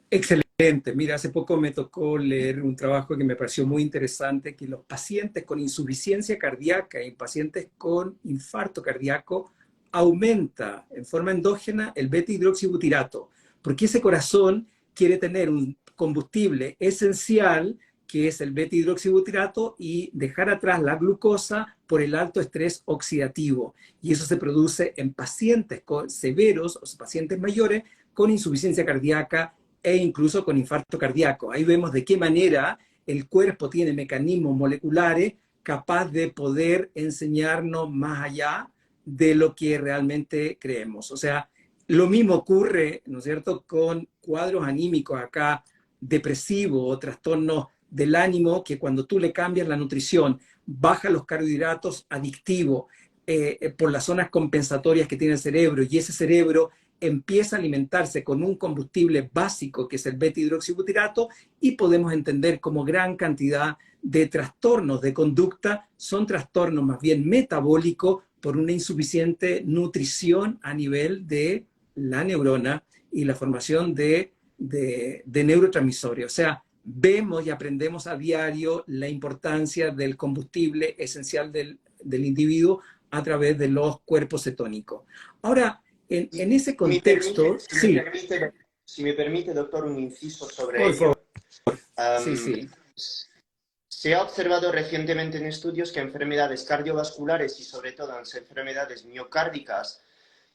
Excelente. Mira, hace poco me tocó leer un trabajo que me pareció muy interesante, que los pacientes con insuficiencia cardíaca y pacientes con infarto cardíaco aumenta en forma endógena el beta-hidroxibutirato, porque ese corazón quiere tener un combustible esencial que es el beta-hidroxibutirato y dejar atrás la glucosa por el alto estrés oxidativo. Y eso se produce en pacientes severos o pacientes mayores con insuficiencia cardíaca e incluso con infarto cardíaco. Ahí vemos de qué manera el cuerpo tiene mecanismos moleculares capaz de poder enseñarnos más allá de lo que realmente creemos. O sea, lo mismo ocurre, ¿no es cierto?, con cuadros anímicos acá, depresivos o trastornos del ánimo, que cuando tú le cambias la nutrición, baja los carbohidratos adictivos por las zonas compensatorias que tiene el cerebro, y ese cerebro empieza a alimentarse con un combustible básico que es el beta-hidroxibutirato, y podemos entender como gran cantidad de trastornos de conducta son trastornos más bien metabólicos por una insuficiente nutrición a nivel de la neurona y la formación de neurotransmisores. O sea, vemos y aprendemos a diario la importancia del combustible esencial del individuo a través de los cuerpos cetónicos. Ahora, en ese contexto, sí, Si me permite, doctor, un inciso sobre por favor, ello. sí, Um, sí. Se ha observado recientemente en estudios que enfermedades cardiovasculares y sobre todo en enfermedades miocárdicas,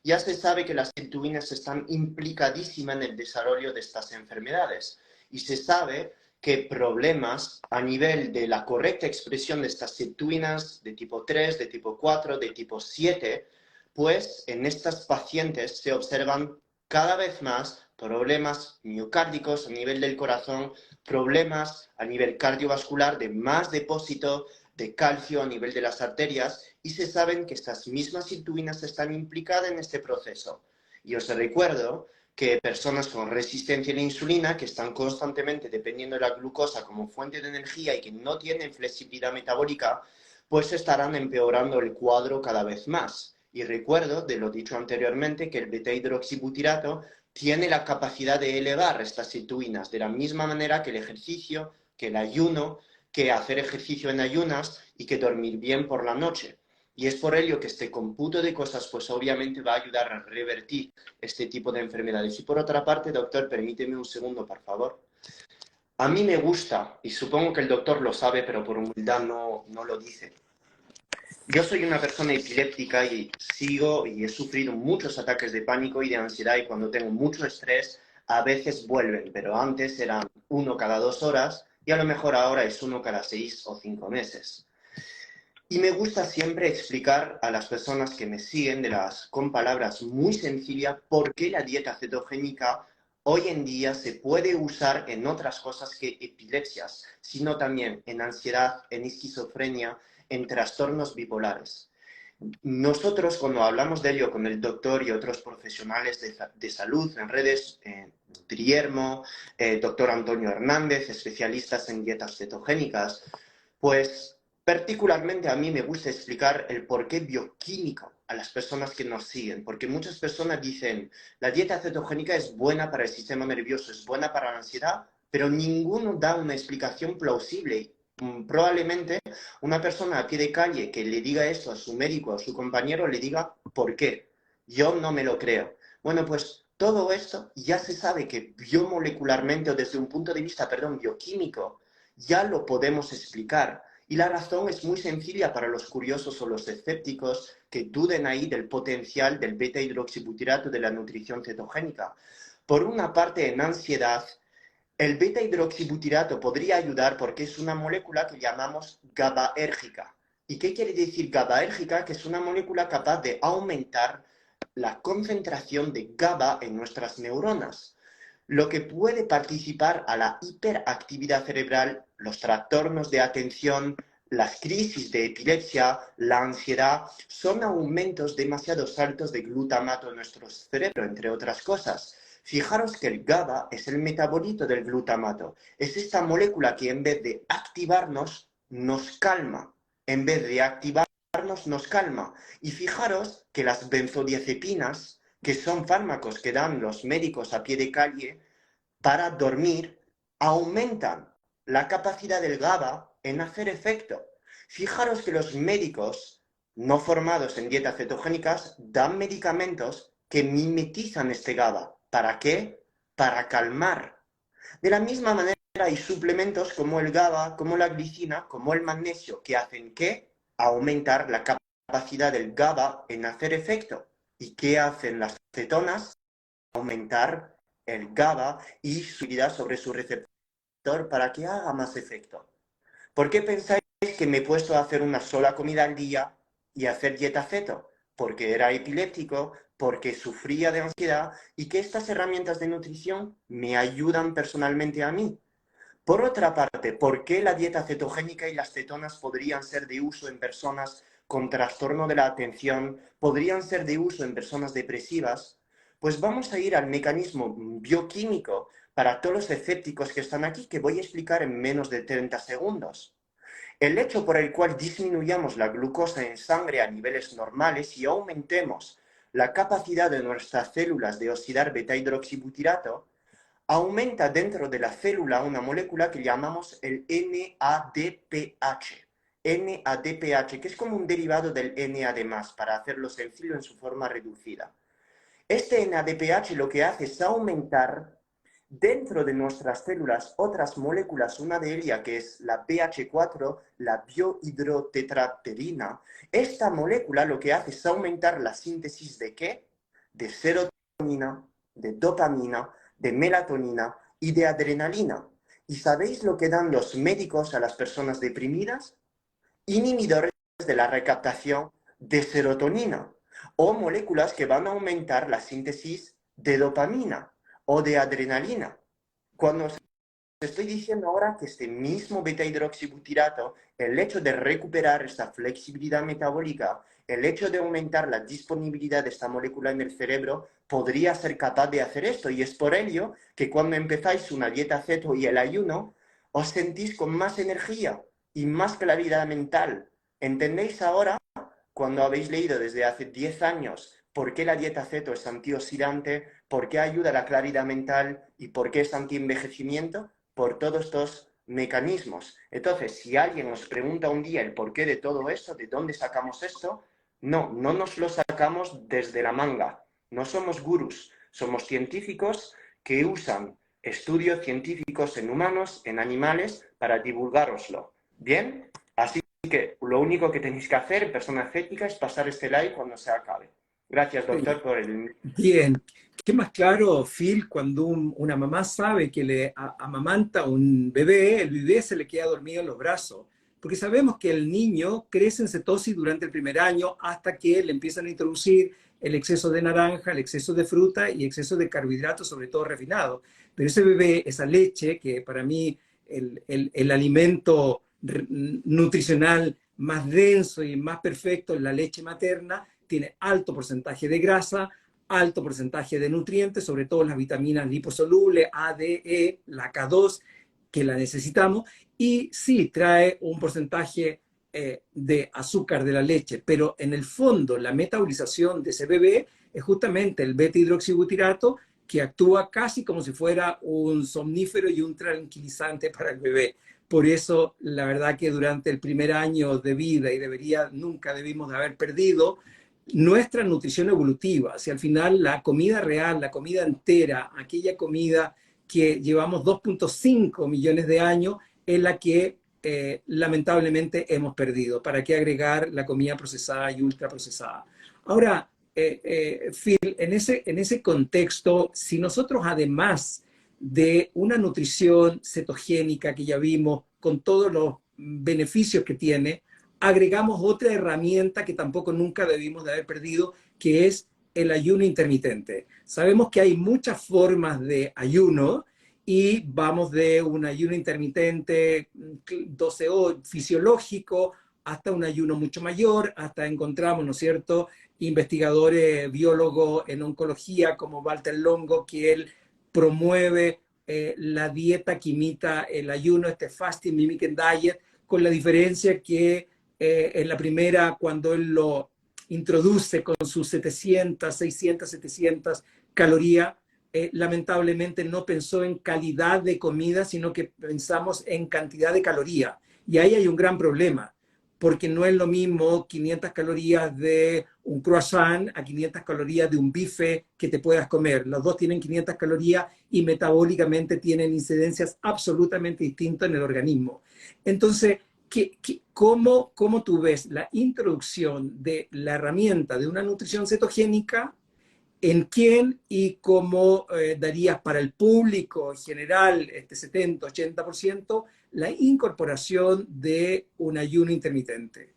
ya se sabe que las sirtuinas están implicadísimas en el desarrollo de estas enfermedades, y se sabe que problemas a nivel de la correcta expresión de estas sirtuinas de tipo 3, de tipo 4, de tipo 7, pues en estas pacientes se observan cada vez más problemas miocárdicos a nivel del corazón, problemas a nivel cardiovascular de más depósito de calcio a nivel de las arterias, y se saben que estas mismas sirtuinas están implicadas en este proceso. Y os recuerdo que personas con resistencia a la insulina, que están constantemente dependiendo de la glucosa como fuente de energía y que no tienen flexibilidad metabólica, pues estarán empeorando el cuadro cada vez más. Y recuerdo, de lo dicho anteriormente, que el beta-hidroxibutirato tiene la capacidad de elevar estas sirtuinas de la misma manera que el ejercicio, que el ayuno, que hacer ejercicio en ayunas y que dormir bien por la noche. Y es por ello que este cómputo de cosas, pues obviamente va a ayudar a revertir este tipo de enfermedades. Y por otra parte, doctor, permíteme un segundo, por favor. A mí me gusta, y supongo que el doctor lo sabe, pero por humildad no lo dice. Yo soy una persona epiléptica y sigo y he sufrido muchos ataques de pánico y de ansiedad, y cuando tengo mucho estrés a veces vuelven, pero antes eran uno cada 2 horas y a lo mejor ahora es uno cada 6 o 5 meses. Y me gusta siempre explicar a las personas que me siguen con palabras muy sencillas por qué la dieta cetogénica hoy en día se puede usar en otras cosas que epilepsias, sino también en ansiedad, en esquizofrenia, en trastornos bipolares. Nosotros, cuando hablamos de ello con el doctor y otros profesionales de salud en redes, Triermo, doctor Antonio Hernández, especialistas en dietas cetogénicas, pues particularmente a mí me gusta explicar el porqué bioquímico a las personas que nos siguen, porque muchas personas dicen, la dieta cetogénica es buena para el sistema nervioso, es buena para la ansiedad, pero ninguno da una explicación plausible. Probablemente una persona a pie de calle que le diga esto a su médico o a su compañero le diga, ¿por qué? Yo no me lo creo. Bueno, pues todo esto ya se sabe que biomolecularmente o desde un punto de vista, bioquímico, ya lo podemos explicar. Y la razón es muy sencilla para los curiosos o los escépticos que duden ahí del potencial del beta-hidroxibutirato de la nutrición cetogénica. Por una parte, en ansiedad, el beta-hidroxibutirato podría ayudar porque es una molécula que llamamos GABAérgica. ¿Y qué quiere decir GABAérgica? Que es una molécula capaz de aumentar la concentración de GABA en nuestras neuronas, lo que puede participar a la hiperactividad cerebral, los trastornos de atención, las crisis de epilepsia, la ansiedad, son aumentos demasiado altos de glutamato en nuestro cerebro, entre otras cosas. Fijaros que el GABA es el metabolito del glutamato. Es esta molécula que en vez de activarnos, nos calma. En vez de activarnos, nos calma. Y fijaros que las benzodiazepinas, que son fármacos que dan los médicos a pie de calle para dormir, aumentan la capacidad del GABA en hacer efecto. Fijaros que los médicos no formados en dietas cetogénicas dan medicamentos que mimetizan este GABA. ¿Para qué? Para calmar. De la misma manera hay suplementos como el GABA, como la glicina, como el magnesio, que hacen ¿qué? Aumentar la capacidad del GABA en hacer efecto. ¿Y qué hacen las cetonas? Aumentar el GABA y su actividad sobre su receptor para que haga más efecto. ¿Por qué pensáis que me he puesto a hacer una sola comida al día y hacer dieta ceto? Porque era epiléptico, porque sufría de ansiedad y que estas herramientas de nutrición me ayudan personalmente a mí. Por otra parte, ¿por qué la dieta cetogénica y las cetonas podrían ser de uso en personas con trastorno de la atención, podrían ser de uso en personas depresivas? Pues vamos a ir al mecanismo bioquímico para todos los escépticos que están aquí, que voy a explicar en menos de 30 segundos. El hecho por el cual disminuyamos la glucosa en sangre a niveles normales y aumentemos la capacidad de nuestras células de oxidar beta-hidroxibutirato, aumenta dentro de la célula una molécula que llamamos el NADPH. NADPH, que es como un derivado del NAD+, para hacerlo sencillo en su forma reducida. Este NADPH lo que hace es aumentar dentro de nuestras células otras moléculas, una de ellas que es la BH4, la biohidrotetrapterina. Esta molécula lo que hace es aumentar la síntesis ¿de qué? De serotonina, de dopamina, de melatonina y de adrenalina. ¿Y sabéis lo que dan los médicos a las personas deprimidas? Inhibidores de la recaptación de serotonina o moléculas que van a aumentar la síntesis de dopamina o de adrenalina. Cuando os estoy diciendo ahora que este mismo beta-hidroxibutirato, el hecho de recuperar esta flexibilidad metabólica, el hecho de aumentar la disponibilidad de esta molécula en el cerebro, podría ser capaz de hacer esto. Y es por ello que cuando empezáis una dieta ceto y el ayuno, os sentís con más energía y más claridad mental. ¿Entendéis ahora, cuando habéis leído desde hace 10 años, por qué la dieta ceto es antioxidante, por qué ayuda a la claridad mental y por qué es antienvejecimiento? Por todos estos mecanismos. Entonces, si alguien os pregunta un día el porqué de todo esto, de dónde sacamos esto, no nos lo sacamos desde la manga. No somos gurús, somos científicos que usan estudios científicos en humanos, en animales, para divulgároslo. ¿Bien? Así que lo único que tenéis que hacer, personas éticas, es pasar este like cuando se acabe. Gracias, doctor, por el... Bien. ¿Qué más claro, Phil, cuando una mamá sabe que le amamanta un bebé, el bebé se le queda dormido en los brazos? Porque sabemos que el niño crece en cetosis durante el primer año hasta que le empiezan a introducir el exceso de naranja, el exceso de fruta y exceso de carbohidratos, sobre todo refinados. Pero ese bebé, esa leche, que para mí el alimento nutricional más denso y más perfecto es la leche materna, tiene alto porcentaje de grasa, alto porcentaje de nutrientes, sobre todo las vitaminas liposolubles, A, D, E, la K2, que la necesitamos, y sí trae un porcentaje de azúcar de la leche, pero en el fondo la metabolización de ese bebé es justamente el beta-hidroxibutirato, que actúa casi como si fuera un somnífero y un tranquilizante para el bebé. Por eso, la verdad que durante el primer año de vida, y nunca debimos de haber perdido nuestra nutrición evolutiva, si al final la comida real, la comida entera, aquella comida que llevamos 2.5 millones de años, es la que lamentablemente hemos perdido. ¿Para qué agregar la comida procesada y ultraprocesada? Ahora, Phil, en ese contexto, si nosotros además de una nutrición cetogénica que ya vimos, con todos los beneficios que tiene, agregamos otra herramienta que tampoco nunca debimos de haber perdido, que es el ayuno intermitente. Sabemos que hay muchas formas de ayuno y vamos de un ayuno intermitente 12 horas fisiológico hasta un ayuno mucho mayor, hasta encontramos, ¿no es cierto?, investigadores, biólogos en oncología como Walter Longo, que él promueve la dieta que imita el ayuno, este fasting mimicking diet, con la diferencia que en la primera, cuando él lo introduce con sus 700, 600, 700 calorías, lamentablemente no pensó en calidad de comida, sino que pensamos en cantidad de calorías. Y ahí hay un gran problema, porque no es lo mismo 500 calorías de un croissant a 500 calorías de un bife que te puedas comer. Los dos tienen 500 calorías y metabólicamente tienen incidencias absolutamente distintas en el organismo. Entonces, ¿cómo tú ves la introducción de la herramienta de una nutrición cetogénica? ¿En quién y cómo darías para el público en general, este 70-80%, la incorporación de un ayuno intermitente?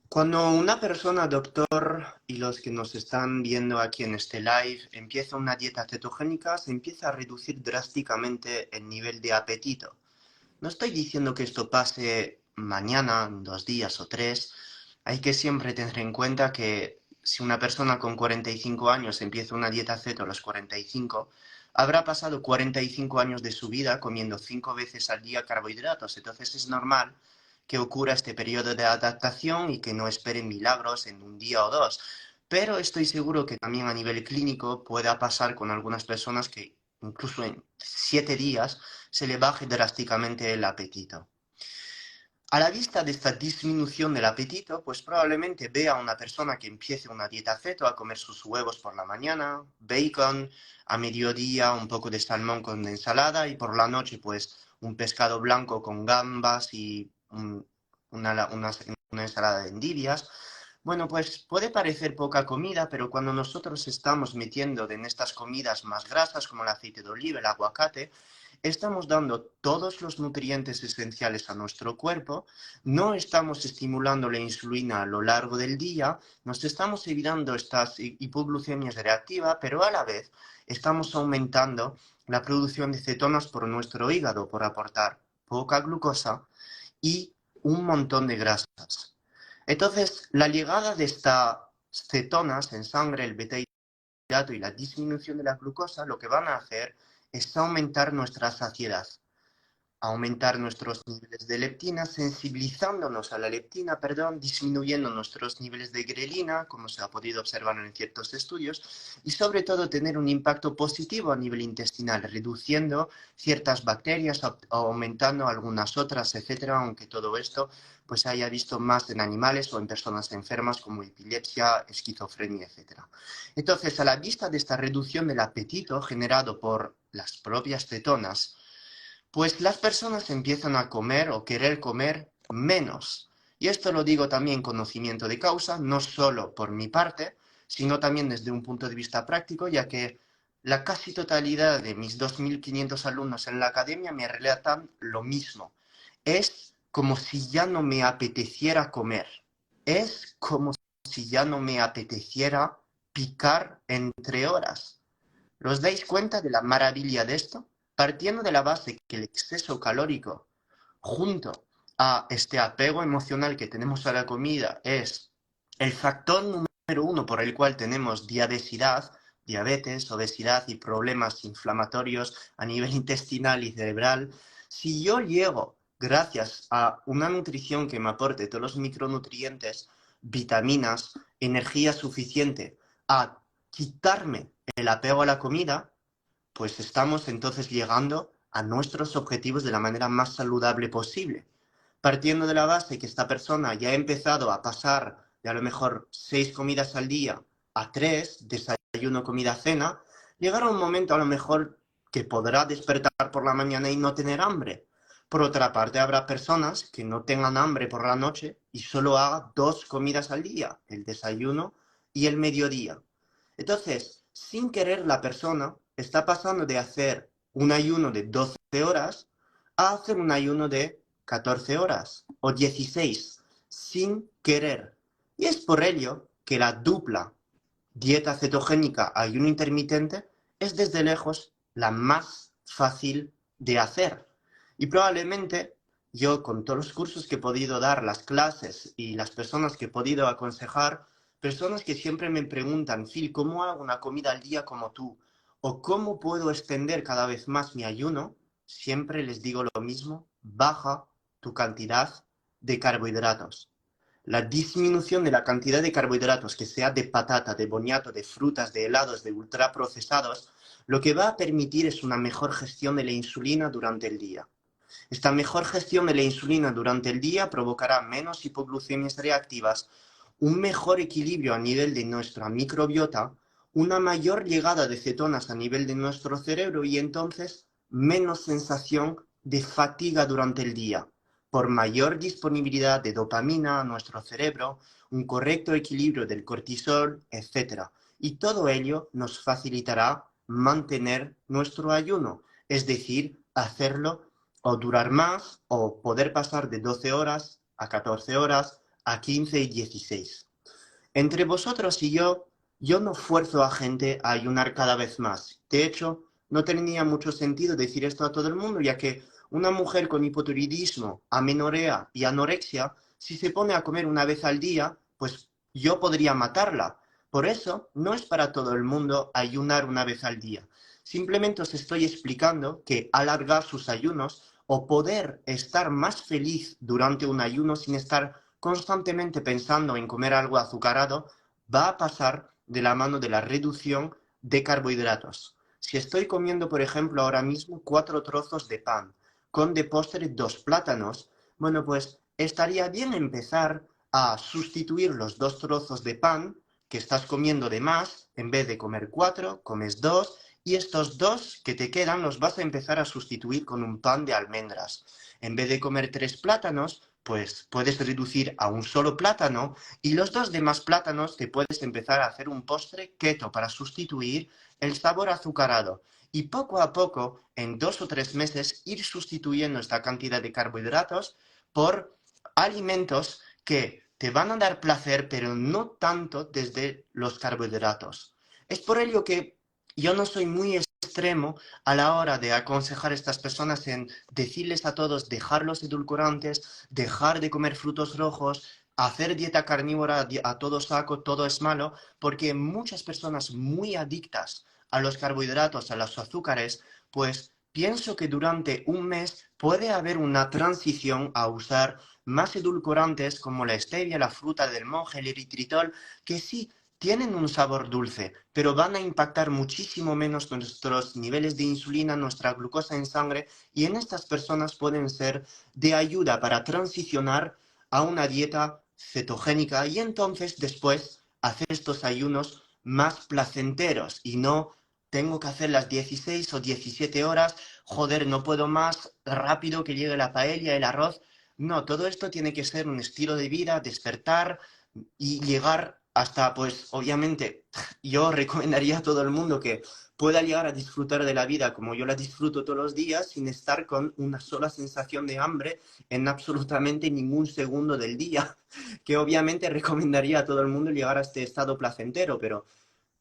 Cuando una persona, doctor, y los que nos están viendo aquí en este live, empieza una dieta cetogénica, se empieza a reducir drásticamente el nivel de apetito. No estoy diciendo que esto pase mañana, en 2 días o 3. Hay que siempre tener en cuenta que si una persona con 45 años empieza una dieta ceto a los 45, habrá pasado 45 años de su vida comiendo 5 veces al día carbohidratos. Entonces es normal que ocurra este periodo de adaptación y que no esperen milagros en un día o dos. Pero estoy seguro que también a nivel clínico pueda pasar con algunas personas que incluso en 7 días se le baje drásticamente el apetito. A la vista de esta disminución del apetito, pues probablemente vea a una persona que empiece una dieta ceto a comer sus huevos por la mañana, bacon, a mediodía un poco de salmón con ensalada y por la noche pues un pescado blanco con gambas y una ensalada de endivias. Bueno, pues puede parecer poca comida, pero cuando nosotros estamos metiendo en estas comidas más grasas como el aceite de oliva, el aguacate, estamos dando todos los nutrientes esenciales a nuestro cuerpo, no estamos estimulando la insulina a lo largo del día, nos estamos evitando estas hipoglucemias reactivas, pero a la vez estamos aumentando la producción de cetonas por nuestro hígado por aportar poca glucosa y un montón de grasas. Entonces, la llegada de estas cetonas en sangre, el beta y la disminución de la glucosa, lo que van a hacer es aumentar nuestra saciedad, aumentar nuestros niveles de leptina, sensibilizándonos a la leptina, disminuyendo nuestros niveles de grelina, como se ha podido observar en ciertos estudios, y sobre todo tener un impacto positivo a nivel intestinal, reduciendo ciertas bacterias, aumentando algunas otras, etcétera, aunque todo esto pues haya visto más en animales o en personas enfermas como epilepsia, esquizofrenia, etcétera. Entonces, a la vista de esta reducción del apetito generado por las propias cetonas, pues las personas empiezan a comer o querer comer menos. Y esto lo digo también conocimiento de causa, no solo por mi parte, sino también desde un punto de vista práctico, ya que la casi totalidad de mis 2.500 alumnos en la academia me relatan lo mismo. Es como si ya no me apeteciera comer. Es como si ya no me apeteciera picar entre horas. ¿Os dais cuenta de la maravilla de esto? Partiendo de la base que el exceso calórico, junto a este apego emocional que tenemos a la comida, es el factor número uno por el cual tenemos diabetes, obesidad y problemas inflamatorios a nivel intestinal y cerebral. Si yo llego, gracias a una nutrición que me aporte todos los micronutrientes, vitaminas, energía suficiente, a quitarme el apego a la comida, pues estamos entonces llegando a nuestros objetivos de la manera más saludable posible. Partiendo de la base que esta persona ya ha empezado a pasar de a lo mejor 6 comidas al día a 3, desayuno, comida, cena, llegará un momento a lo mejor que podrá despertar por la mañana y no tener hambre. Por otra parte, habrá personas que no tengan hambre por la noche y solo haga 2 comidas al día, el desayuno y el mediodía. Entonces, sin querer, la persona está pasando de hacer un ayuno de 12 horas a hacer un ayuno de 14 horas o 16 sin querer. Y es por ello que la dupla dieta cetogénica, ayuno intermitente, es desde lejos la más fácil de hacer. Y probablemente yo, con todos los cursos que he podido dar, las clases y las personas que he podido aconsejar, personas que siempre me preguntan, Phil, ¿cómo hago una comida al día como tú? ¿O cómo puedo extender cada vez más mi ayuno? Siempre les digo lo mismo, baja tu cantidad de carbohidratos. La disminución de la cantidad de carbohidratos, que sea de patata, de boniato, de frutas, de helados, de ultraprocesados, lo que va a permitir es una mejor gestión de la insulina durante el día. Esta mejor gestión de la insulina durante el día provocará menos hipoglucemias reactivas, un mejor equilibrio a nivel de nuestra microbiota, una mayor llegada de cetonas a nivel de nuestro cerebro y entonces menos sensación de fatiga durante el día, por mayor disponibilidad de dopamina a nuestro cerebro, un correcto equilibrio del cortisol, etc. Y todo ello nos facilitará mantener nuestro ayuno, es decir, hacerlo o durar más o poder pasar de 12 horas a 14 horas a 15 y 16. Entre vosotros y yo no fuerzo a gente a ayunar cada vez más. De hecho, no tenía mucho sentido decir esto a todo el mundo, ya que una mujer con hipotiroidismo, amenorrea y anorexia, si se pone a comer una vez al día, pues yo podría matarla. Por eso, no es para todo el mundo ayunar una vez al día. Simplemente os estoy explicando que alargar sus ayunos o poder estar más feliz durante un ayuno sin estar constantemente pensando en comer algo azucarado, va a pasar de la mano de la reducción de carbohidratos. Si estoy comiendo, por ejemplo, ahora mismo 4 trozos de pan, con de postre 2 plátanos, bueno, pues estaría bien empezar a sustituir los 2 trozos de pan que estás comiendo de más, en vez de comer 4, comes 2, y estos 2 que te quedan los vas a empezar a sustituir con un pan de almendras. En vez de comer 3 plátanos, pues puedes reducir a un solo plátano y los 2 demás plátanos te puedes empezar a hacer un postre keto para sustituir el sabor azucarado. Y poco a poco, en 2 o 3 meses, ir sustituyendo esta cantidad de carbohidratos por alimentos que te van a dar placer, pero no tanto desde los carbohidratos. Es por ello que yo no soy muy extremo a la hora de aconsejar a estas personas en decirles a todos dejar los edulcorantes, dejar de comer frutos rojos, hacer dieta carnívora a todo saco, todo es malo, porque muchas personas muy adictas a los carbohidratos, a los azúcares, pues pienso que durante un mes puede haber una transición a usar más edulcorantes como la stevia, la fruta del monje, el eritritol, que sí tienen un sabor dulce, pero van a impactar muchísimo menos nuestros niveles de insulina, nuestra glucosa en sangre, y en estas personas pueden ser de ayuda para transicionar a una dieta cetogénica y entonces después hacer estos ayunos más placenteros y no tengo que hacer las 16 o 17 horas, joder, no puedo más, rápido que llegue la paella, el arroz. No, todo esto tiene que ser un estilo de vida, despertar y llegar hasta, pues, obviamente, yo recomendaría a todo el mundo que pueda llegar a disfrutar de la vida como yo la disfruto todos los días sin estar con una sola sensación de hambre en absolutamente ningún segundo del día, que obviamente recomendaría a todo el mundo llegar a este estado placentero, pero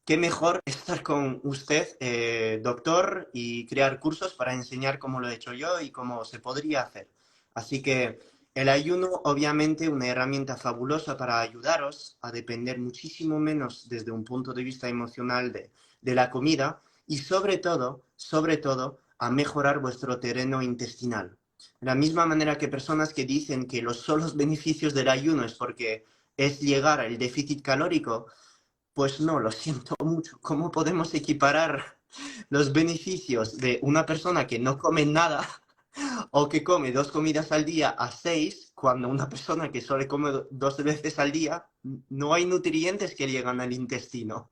qué mejor estar con usted, doctor, y crear cursos para enseñar cómo lo he hecho yo y cómo se podría hacer. Así que el ayuno, obviamente, una herramienta fabulosa para ayudaros a depender muchísimo menos desde un punto de vista emocional de la comida y sobre todo, a mejorar vuestro terreno intestinal. De la misma manera que personas que dicen que los solos beneficios del ayuno es porque es llegar al déficit calórico, pues no, lo siento mucho. ¿Cómo podemos equiparar los beneficios de una persona que no come nada o que come 2 comidas al día a 6, cuando una persona que solo come 2 veces al día, no hay nutrientes que llegan al intestino?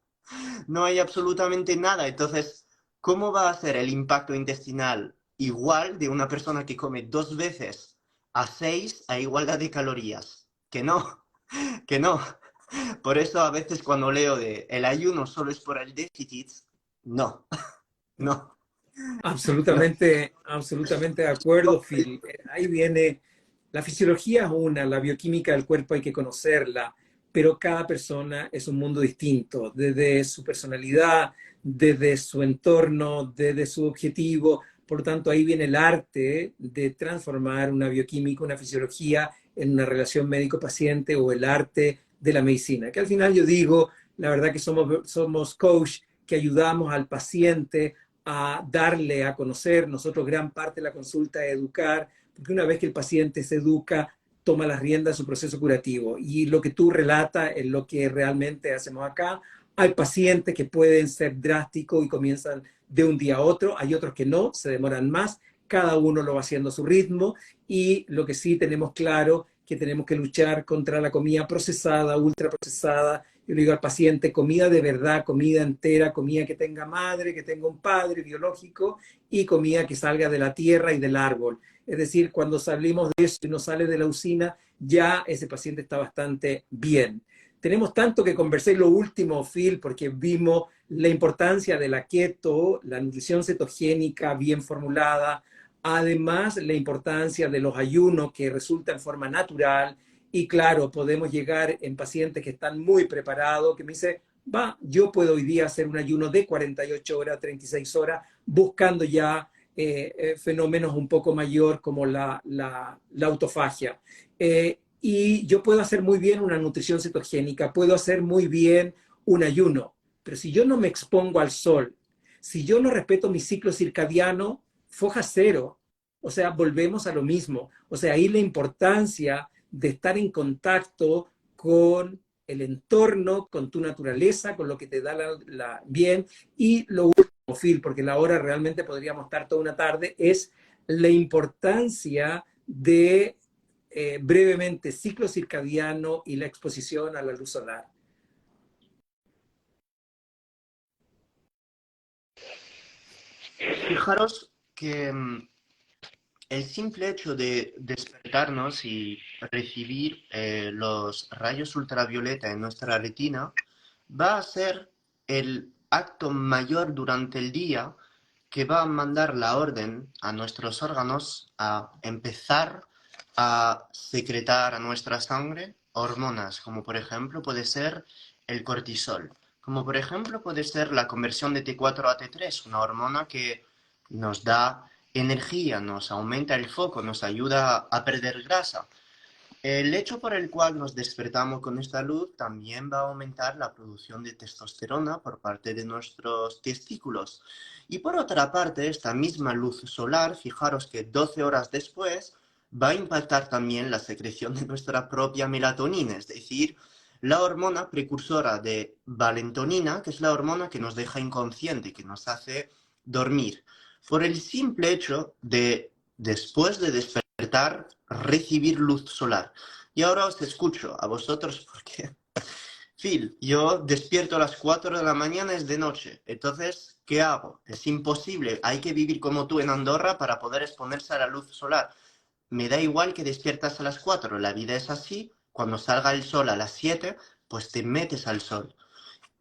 No hay absolutamente nada. Entonces, ¿cómo va a ser el impacto intestinal igual de una persona que come 2 veces a 6 a igualdad de calorías? Que no, que no. Por eso a veces cuando leo de el ayuno solo es por el déficit, no, no. No. Absolutamente, absolutamente de acuerdo, Phil. Ahí viene, la fisiología es una, la bioquímica del cuerpo hay que conocerla, pero cada persona es un mundo distinto, desde su personalidad, desde su entorno, desde su objetivo. Por lo tanto, ahí viene el arte de transformar una bioquímica, una fisiología en una relación médico-paciente o el arte de la medicina. Que al final yo digo, la verdad que somos coach que ayudamos al paciente a darle a conocer. Nosotros gran parte de la consulta es educar, porque una vez que el paciente se educa, toma las riendas de su proceso curativo. Y lo que tú relatas es lo que realmente hacemos acá. Hay pacientes que pueden ser drásticos y comienzan de un día a otro, hay otros que no, se demoran más, cada uno lo va haciendo a su ritmo y lo que sí tenemos claro que tenemos que luchar contra la comida procesada, ultraprocesada. Yo le digo al paciente, comida de verdad, comida entera, comida que tenga madre, que tenga un padre biológico y comida que salga de la tierra y del árbol. Es decir, cuando salimos de eso y no sale de la usina, ya ese paciente está bastante bien. Tenemos tanto que conversar y lo último, Phil, porque vimos la importancia de la keto, la nutrición cetogénica bien formulada, además la importancia de los ayunos que resulta en forma natural y claro, podemos llegar en pacientes que están muy preparados, que me dice, va, yo puedo hoy día hacer un ayuno de 48 horas, 36 horas, buscando ya fenómenos un poco mayor como la autofagia. Y yo puedo hacer muy bien una nutrición cetogénica, puedo hacer muy bien un ayuno, pero si yo no me expongo al sol, si yo no respeto mi ciclo circadiano, foja cero. O sea, volvemos a lo mismo. O sea, ahí la importancia de estar en contacto con el entorno, con tu naturaleza, con lo que te da bien. Y lo último, Phil, porque la hora realmente podríamos estar toda una tarde, es la importancia de brevemente ciclo circadiano y la exposición a la luz solar. Fijaros que el simple hecho de despertarnos y recibir los rayos ultravioleta en nuestra retina va a ser el acto mayor durante el día que va a mandar la orden a nuestros órganos a empezar a secretar a nuestra sangre hormonas, como por ejemplo puede ser el cortisol, como por ejemplo puede ser la conversión de T4 a T3, una hormona que nos da energía, nos aumenta el foco, nos ayuda a perder grasa. El hecho por el cual nos despertamos con esta luz también va a aumentar la producción de testosterona por parte de nuestros testículos. Y por otra parte, esta misma luz solar, fijaros que 12 horas después, va a impactar también la secreción de nuestra propia melatonina, es decir, la hormona precursora de valentonina, que es la hormona que nos deja inconsciente, que nos hace dormir. Por el simple hecho de, después de despertar, recibir luz solar. Y ahora os escucho a vosotros porque, Phil, yo despierto a las 4 de la mañana, es de noche. Entonces, ¿qué hago? Es imposible. Hay que vivir como tú en Andorra para poder exponerse a la luz solar. Me da igual que despiertas a las 4. La vida es así. Cuando salga el sol a las 7, pues te metes al sol.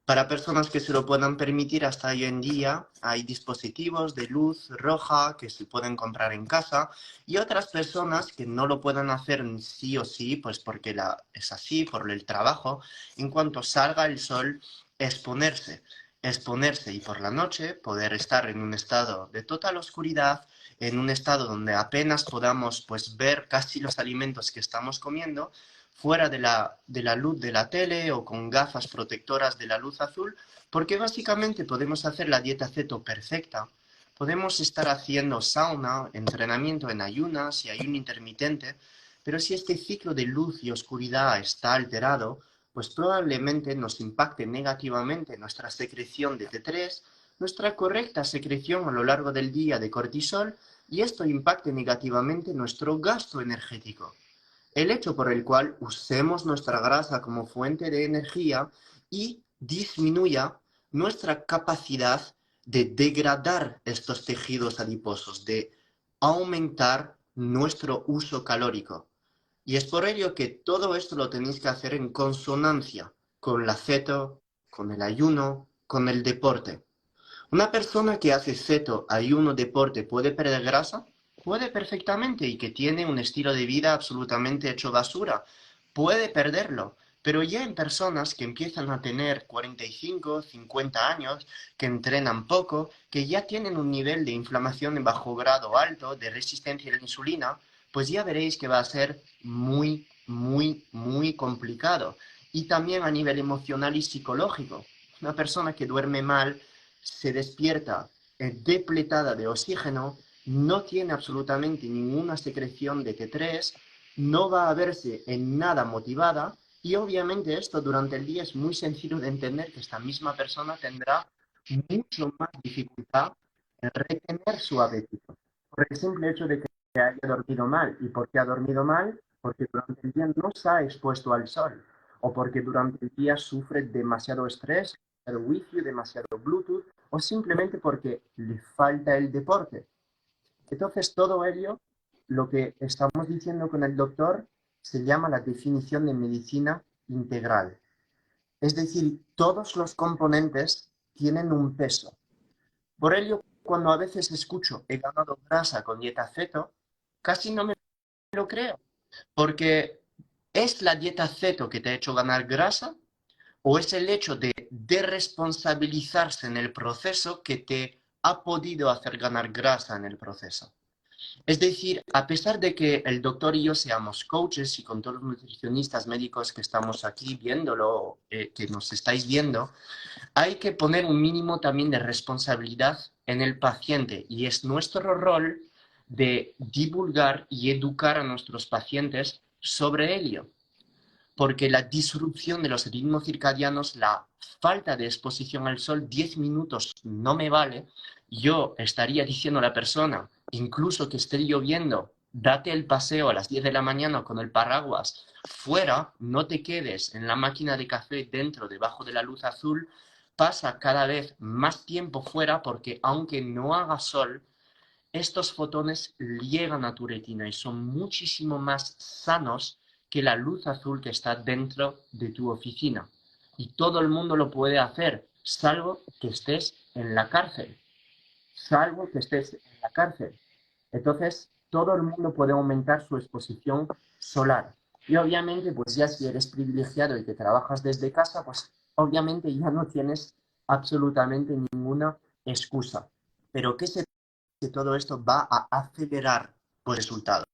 Para personas que se lo puedan permitir, hasta hoy en día hay dispositivos de luz roja que se pueden comprar en casa y otras personas que no lo puedan hacer sí o sí, pues porque es así, por el trabajo, en cuanto salga el sol, exponerse, exponerse y por la noche poder estar en un estado de total oscuridad, en un estado donde apenas podamos pues ver casi los alimentos que estamos comiendo fuera de la luz de la tele o con gafas protectoras de la luz azul, porque básicamente podemos hacer la dieta ceto perfecta, podemos estar haciendo sauna, entrenamiento en ayunas y ayuno intermitente, pero si este ciclo de luz y oscuridad está alterado, pues probablemente nos impacte negativamente nuestra secreción de T3, nuestra correcta secreción a lo largo del día de cortisol, y esto impacte negativamente nuestro gasto energético. El hecho por el cual usemos nuestra grasa como fuente de energía y disminuya nuestra capacidad de degradar estos tejidos adiposos, de aumentar nuestro uso calórico. Y es por ello que todo esto lo tenéis que hacer en consonancia con la ceto, con el ayuno, con el deporte. Una persona que hace ceto, ayuno, deporte, ¿puede perder grasa? Puede perfectamente, y que tiene un estilo de vida absolutamente hecho basura. Puede perderlo. Pero ya en personas que empiezan a tener 45, 50 años, que entrenan poco, que ya tienen un nivel de inflamación de bajo grado alto, de resistencia a la insulina, pues ya veréis que va a ser muy, muy, muy complicado. Y también a nivel emocional y psicológico. Una persona que duerme mal se despierta depletada de oxígeno, no tiene absolutamente ninguna secreción de T3, no va a verse en nada motivada y obviamente esto durante el día es muy sencillo de entender que esta misma persona tendrá mucho más dificultad en retener su apetito. Por el simple hecho de que haya dormido mal. ¿Y por qué ha dormido mal? Porque durante el día no se ha expuesto al sol o porque durante el día sufre demasiado estrés, demasiado wifi, demasiado Bluetooth o simplemente porque le falta el deporte. Entonces, todo ello, lo que estamos diciendo con el doctor, se llama la definición de medicina integral. Es decir, todos los componentes tienen un peso. Por ello, cuando a veces escucho he ganado grasa con dieta ceto, casi no me lo creo, porque ¿es la dieta ceto que te ha hecho ganar grasa o es el hecho de responsabilizarse en el proceso que te ha podido hacer ganar grasa en el proceso? Es decir, a pesar de que el doctor y yo seamos coaches y con todos los nutricionistas médicos que estamos aquí viéndolo, que nos estáis viendo, hay que poner un mínimo también de responsabilidad en el paciente y es nuestro rol de divulgar y educar a nuestros pacientes sobre ello, porque la disrupción de los ritmos circadianos, la falta de exposición al sol, 10 minutos no me vale. Yo estaría diciendo a la persona, incluso que esté lloviendo, date el paseo a las 10 de la mañana con el paraguas fuera, no te quedes en la máquina de café dentro, debajo de la luz azul, pasa cada vez más tiempo fuera porque aunque no haga sol, estos fotones llegan a tu retina y son muchísimo más sanos que la luz azul que está dentro de tu oficina. Y todo el mundo lo puede hacer, salvo que estés en la cárcel. Salvo que estés en la cárcel. Entonces, todo el mundo puede aumentar su exposición solar. Y obviamente, pues ya si eres privilegiado y que trabajas desde casa, pues obviamente ya no tienes absolutamente ninguna excusa. Pero ¿qué se que todo esto va a acelerar los resultados,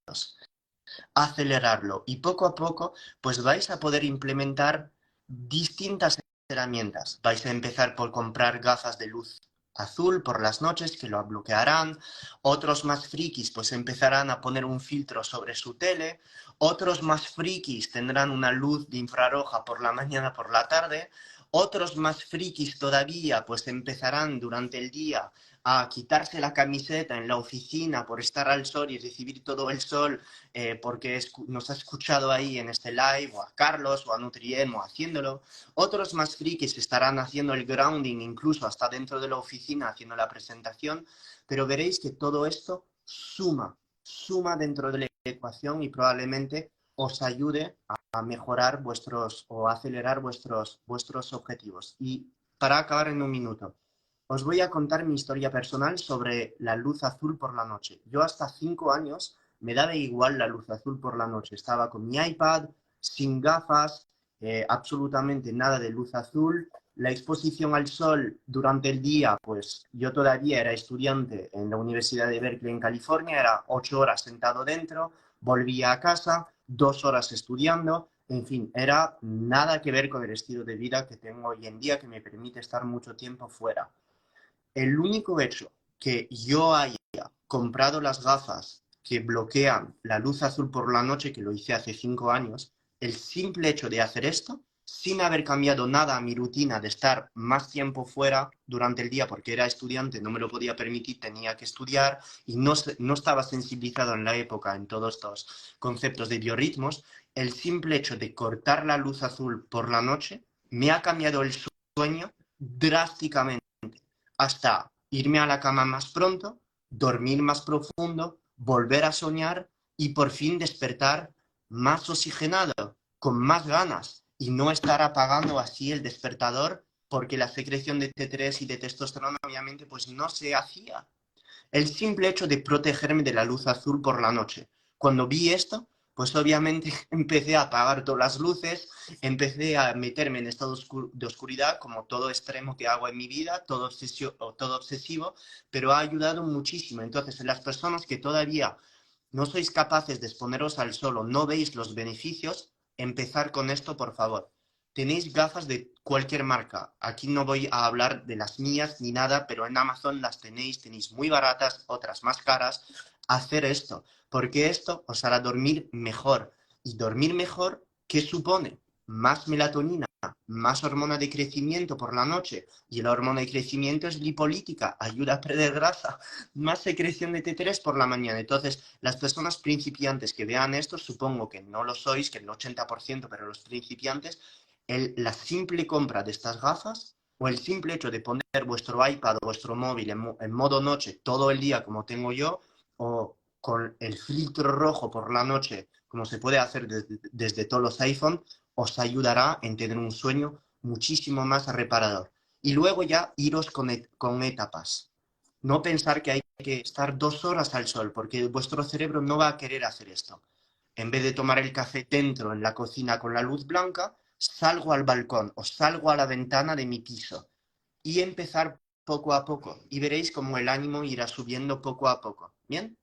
acelerarlo y poco a poco pues vais a poder implementar distintas herramientas. Vais a empezar por comprar gafas de luz azul por las noches que lo bloquearán, otros más frikis pues empezarán a poner un filtro sobre su tele, otros más frikis tendrán una luz de infrarroja por la mañana, por la tarde, otros más frikis todavía pues empezarán durante el día a quitarse la camiseta en la oficina por estar al sol y recibir todo el sol porque nos ha escuchado ahí en este live, o a Carlos o a Nutriemo haciéndolo. Otros más frikis estarán haciendo el grounding incluso hasta dentro de la oficina haciendo la presentación, pero veréis que todo esto suma dentro de la ecuación y probablemente os ayude a mejorar vuestros o acelerar vuestros objetivos. Y para acabar en un minuto, os voy a contar mi historia personal sobre la luz azul por la noche. Yo hasta 5 años me daba igual la luz azul por la noche. Estaba con mi iPad, sin gafas, absolutamente nada de luz azul. La exposición al sol durante el día, pues yo todavía era estudiante en la Universidad de Berkeley en California, era 8 horas sentado dentro, volvía a casa, 2 horas estudiando, en fin, era nada que ver con el estilo de vida que tengo hoy en día que me permite estar mucho tiempo fuera. El único hecho que yo haya comprado las gafas que bloquean la luz azul por la noche, que lo hice hace 5 años, el simple hecho de hacer esto, sin haber cambiado nada a mi rutina de estar más tiempo fuera durante el día, porque era estudiante, no me lo podía permitir, tenía que estudiar y no estaba sensibilizado en la época en todos estos conceptos de biorritmos, el simple hecho de cortar la luz azul por la noche me ha cambiado el sueño drásticamente hasta irme a la cama más pronto, dormir más profundo, volver a soñar y por fin despertar más oxigenado, con más ganas y no estar apagando así el despertador porque la secreción de T3 y de testosterona obviamente pues no se hacía. El simple hecho de protegerme de la luz azul por la noche. Cuando vi esto, pues obviamente empecé a apagar todas las luces, empecé a meterme en estado de oscuridad, como todo extremo que hago en mi vida, todo obsesivo, pero ha ayudado muchísimo. Entonces, en las personas que todavía no sois capaces de exponeros al sol o no veis los beneficios, empezar con esto, por favor. Tenéis gafas de cualquier marca. Aquí no voy a hablar de las mías ni nada, pero en Amazon las tenéis muy baratas, otras más caras. Hacer esto, porque esto os hará dormir mejor. Y dormir mejor, ¿qué supone? Más melatonina, más hormona de crecimiento por la noche. Y la hormona de crecimiento es lipolítica, ayuda a perder grasa. Más secreción de T3 por la mañana. Entonces, las personas principiantes que vean esto, supongo que no lo sois, que el 80%, pero los principiantes, la simple compra de estas gafas o el simple hecho de poner vuestro iPad o vuestro móvil en modo noche todo el día como tengo yo, o con el filtro rojo por la noche, como se puede hacer desde todos los iPhone, os ayudará en tener un sueño muchísimo más reparador. Y luego ya iros con etapas. No pensar que hay que estar 2 horas al sol, porque vuestro cerebro no va a querer hacer esto. En vez de tomar el café dentro en la cocina con la luz blanca, salgo al balcón o salgo a la ventana de mi piso y empezar poco a poco. Y veréis cómo el ánimo irá subiendo poco a poco. ¿Bien?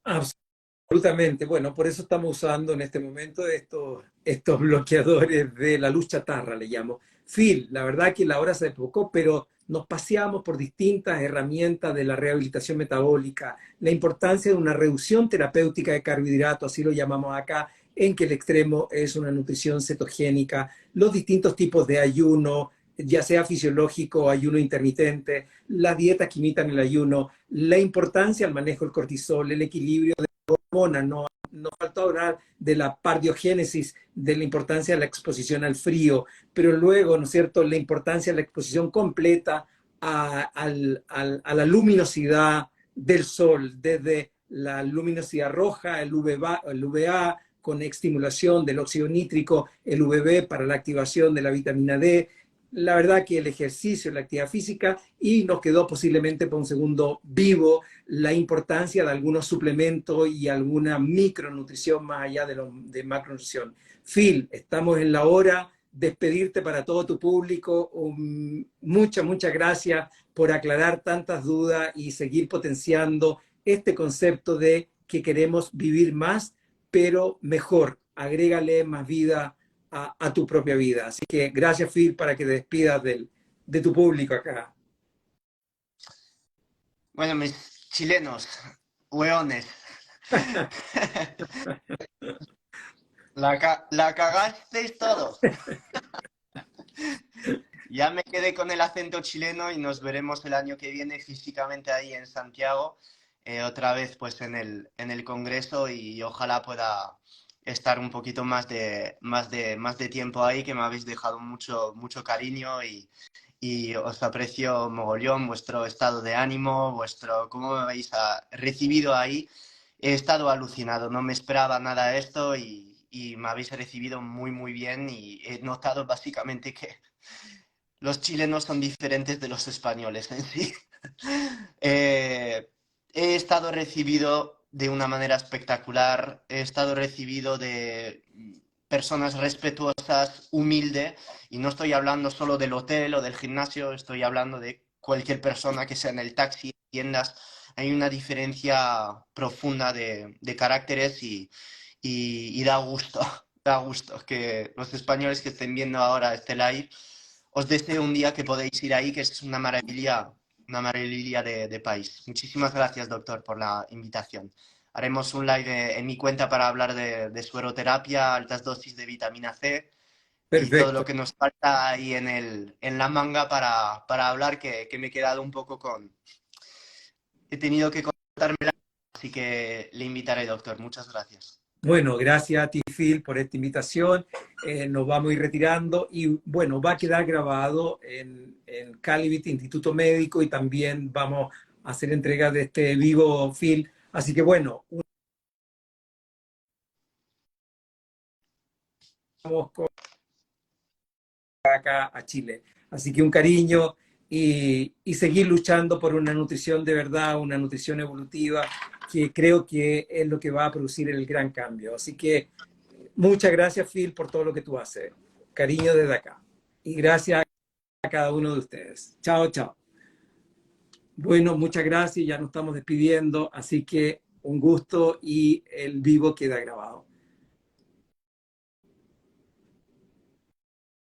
Absolutamente. Bueno, por eso estamos usando en este momento estos bloqueadores de la luz chatarra, le llamo. Phil, la verdad que la hora se enfocó, pero nos paseamos por distintas herramientas de la rehabilitación metabólica, la importancia de una reducción terapéutica de carbohidratos, así lo llamamos acá, en que el extremo es una nutrición cetogénica, los distintos tipos de ayuno, ya sea fisiológico o ayuno intermitente, las dietas que imitan el ayuno, la importancia al manejo del cortisol, el equilibrio hormonas. No falta hablar de la pardiogénesis, de la importancia de la exposición al frío, pero luego, ¿no es cierto?, la importancia de la exposición completa a la luminosidad del sol, desde la luminosidad roja, el UVA con estimulación del óxido nítrico, el UVB para la activación de la vitamina D. La verdad que el ejercicio, la actividad física, y nos quedó posiblemente por un segundo vivo la importancia de algunos suplementos y alguna micronutrición más allá de macronutrición. Phil, estamos en la hora de despedirte para todo tu público. Muchas gracias por aclarar tantas dudas y seguir potenciando este concepto de que queremos vivir más, pero mejor. Agrégale más vida a tu propia vida. Así que gracias, Phil, para que te despidas de tu público acá. Bueno, mis chilenos, hueones. La cagasteis todos. Ya me quedé con el acento chileno y nos veremos el año que viene físicamente ahí en Santiago, otra vez pues en el Congreso y ojalá pueda estar un poquito más de tiempo ahí, que me habéis dejado mucho cariño y os aprecio mogollón vuestro estado de ánimo, cómo me habéis recibido ahí. He estado alucinado, no me esperaba nada de esto y me habéis recibido muy bien y he notado básicamente que los chilenos son diferentes de los españoles en sí. Eh, He estado recibido de una manera espectacular, he estado recibido de personas respetuosas, humildes, y no estoy hablando solo del hotel o del gimnasio, estoy hablando de cualquier persona que sea en el taxi, tiendas. Hay una diferencia profunda de caracteres y da gusto, da gusto que los españoles que estén viendo ahora este live, os deseo un día que podéis ir ahí, que es una maravilla de país. Muchísimas gracias, doctor, por la invitación. Haremos un live en mi cuenta para hablar de sueroterapia, altas dosis de vitamina C y todo Perfecto. lo que nos falta ahí en la manga para hablar, que me he quedado un poco con... He tenido que cortármela, así que le invitaré, doctor. Muchas gracias. Bueno, gracias a ti, Phil, por esta invitación. Nos vamos a ir retirando y bueno, va a quedar grabado en Calibit, Instituto Médico, y también vamos a hacer entrega de este vivo, Phil. Así que bueno, vamos con acá a Chile. Así que un cariño y seguir luchando por una nutrición de verdad, una nutrición evolutiva, que creo que es lo que va a producir el gran cambio. Así que muchas gracias, Phil, por todo lo que tú haces. Cariño desde acá. Y gracias a cada uno de ustedes. Chao, chao. Bueno, muchas gracias. Ya nos estamos despidiendo. Así que un gusto y el vivo queda grabado.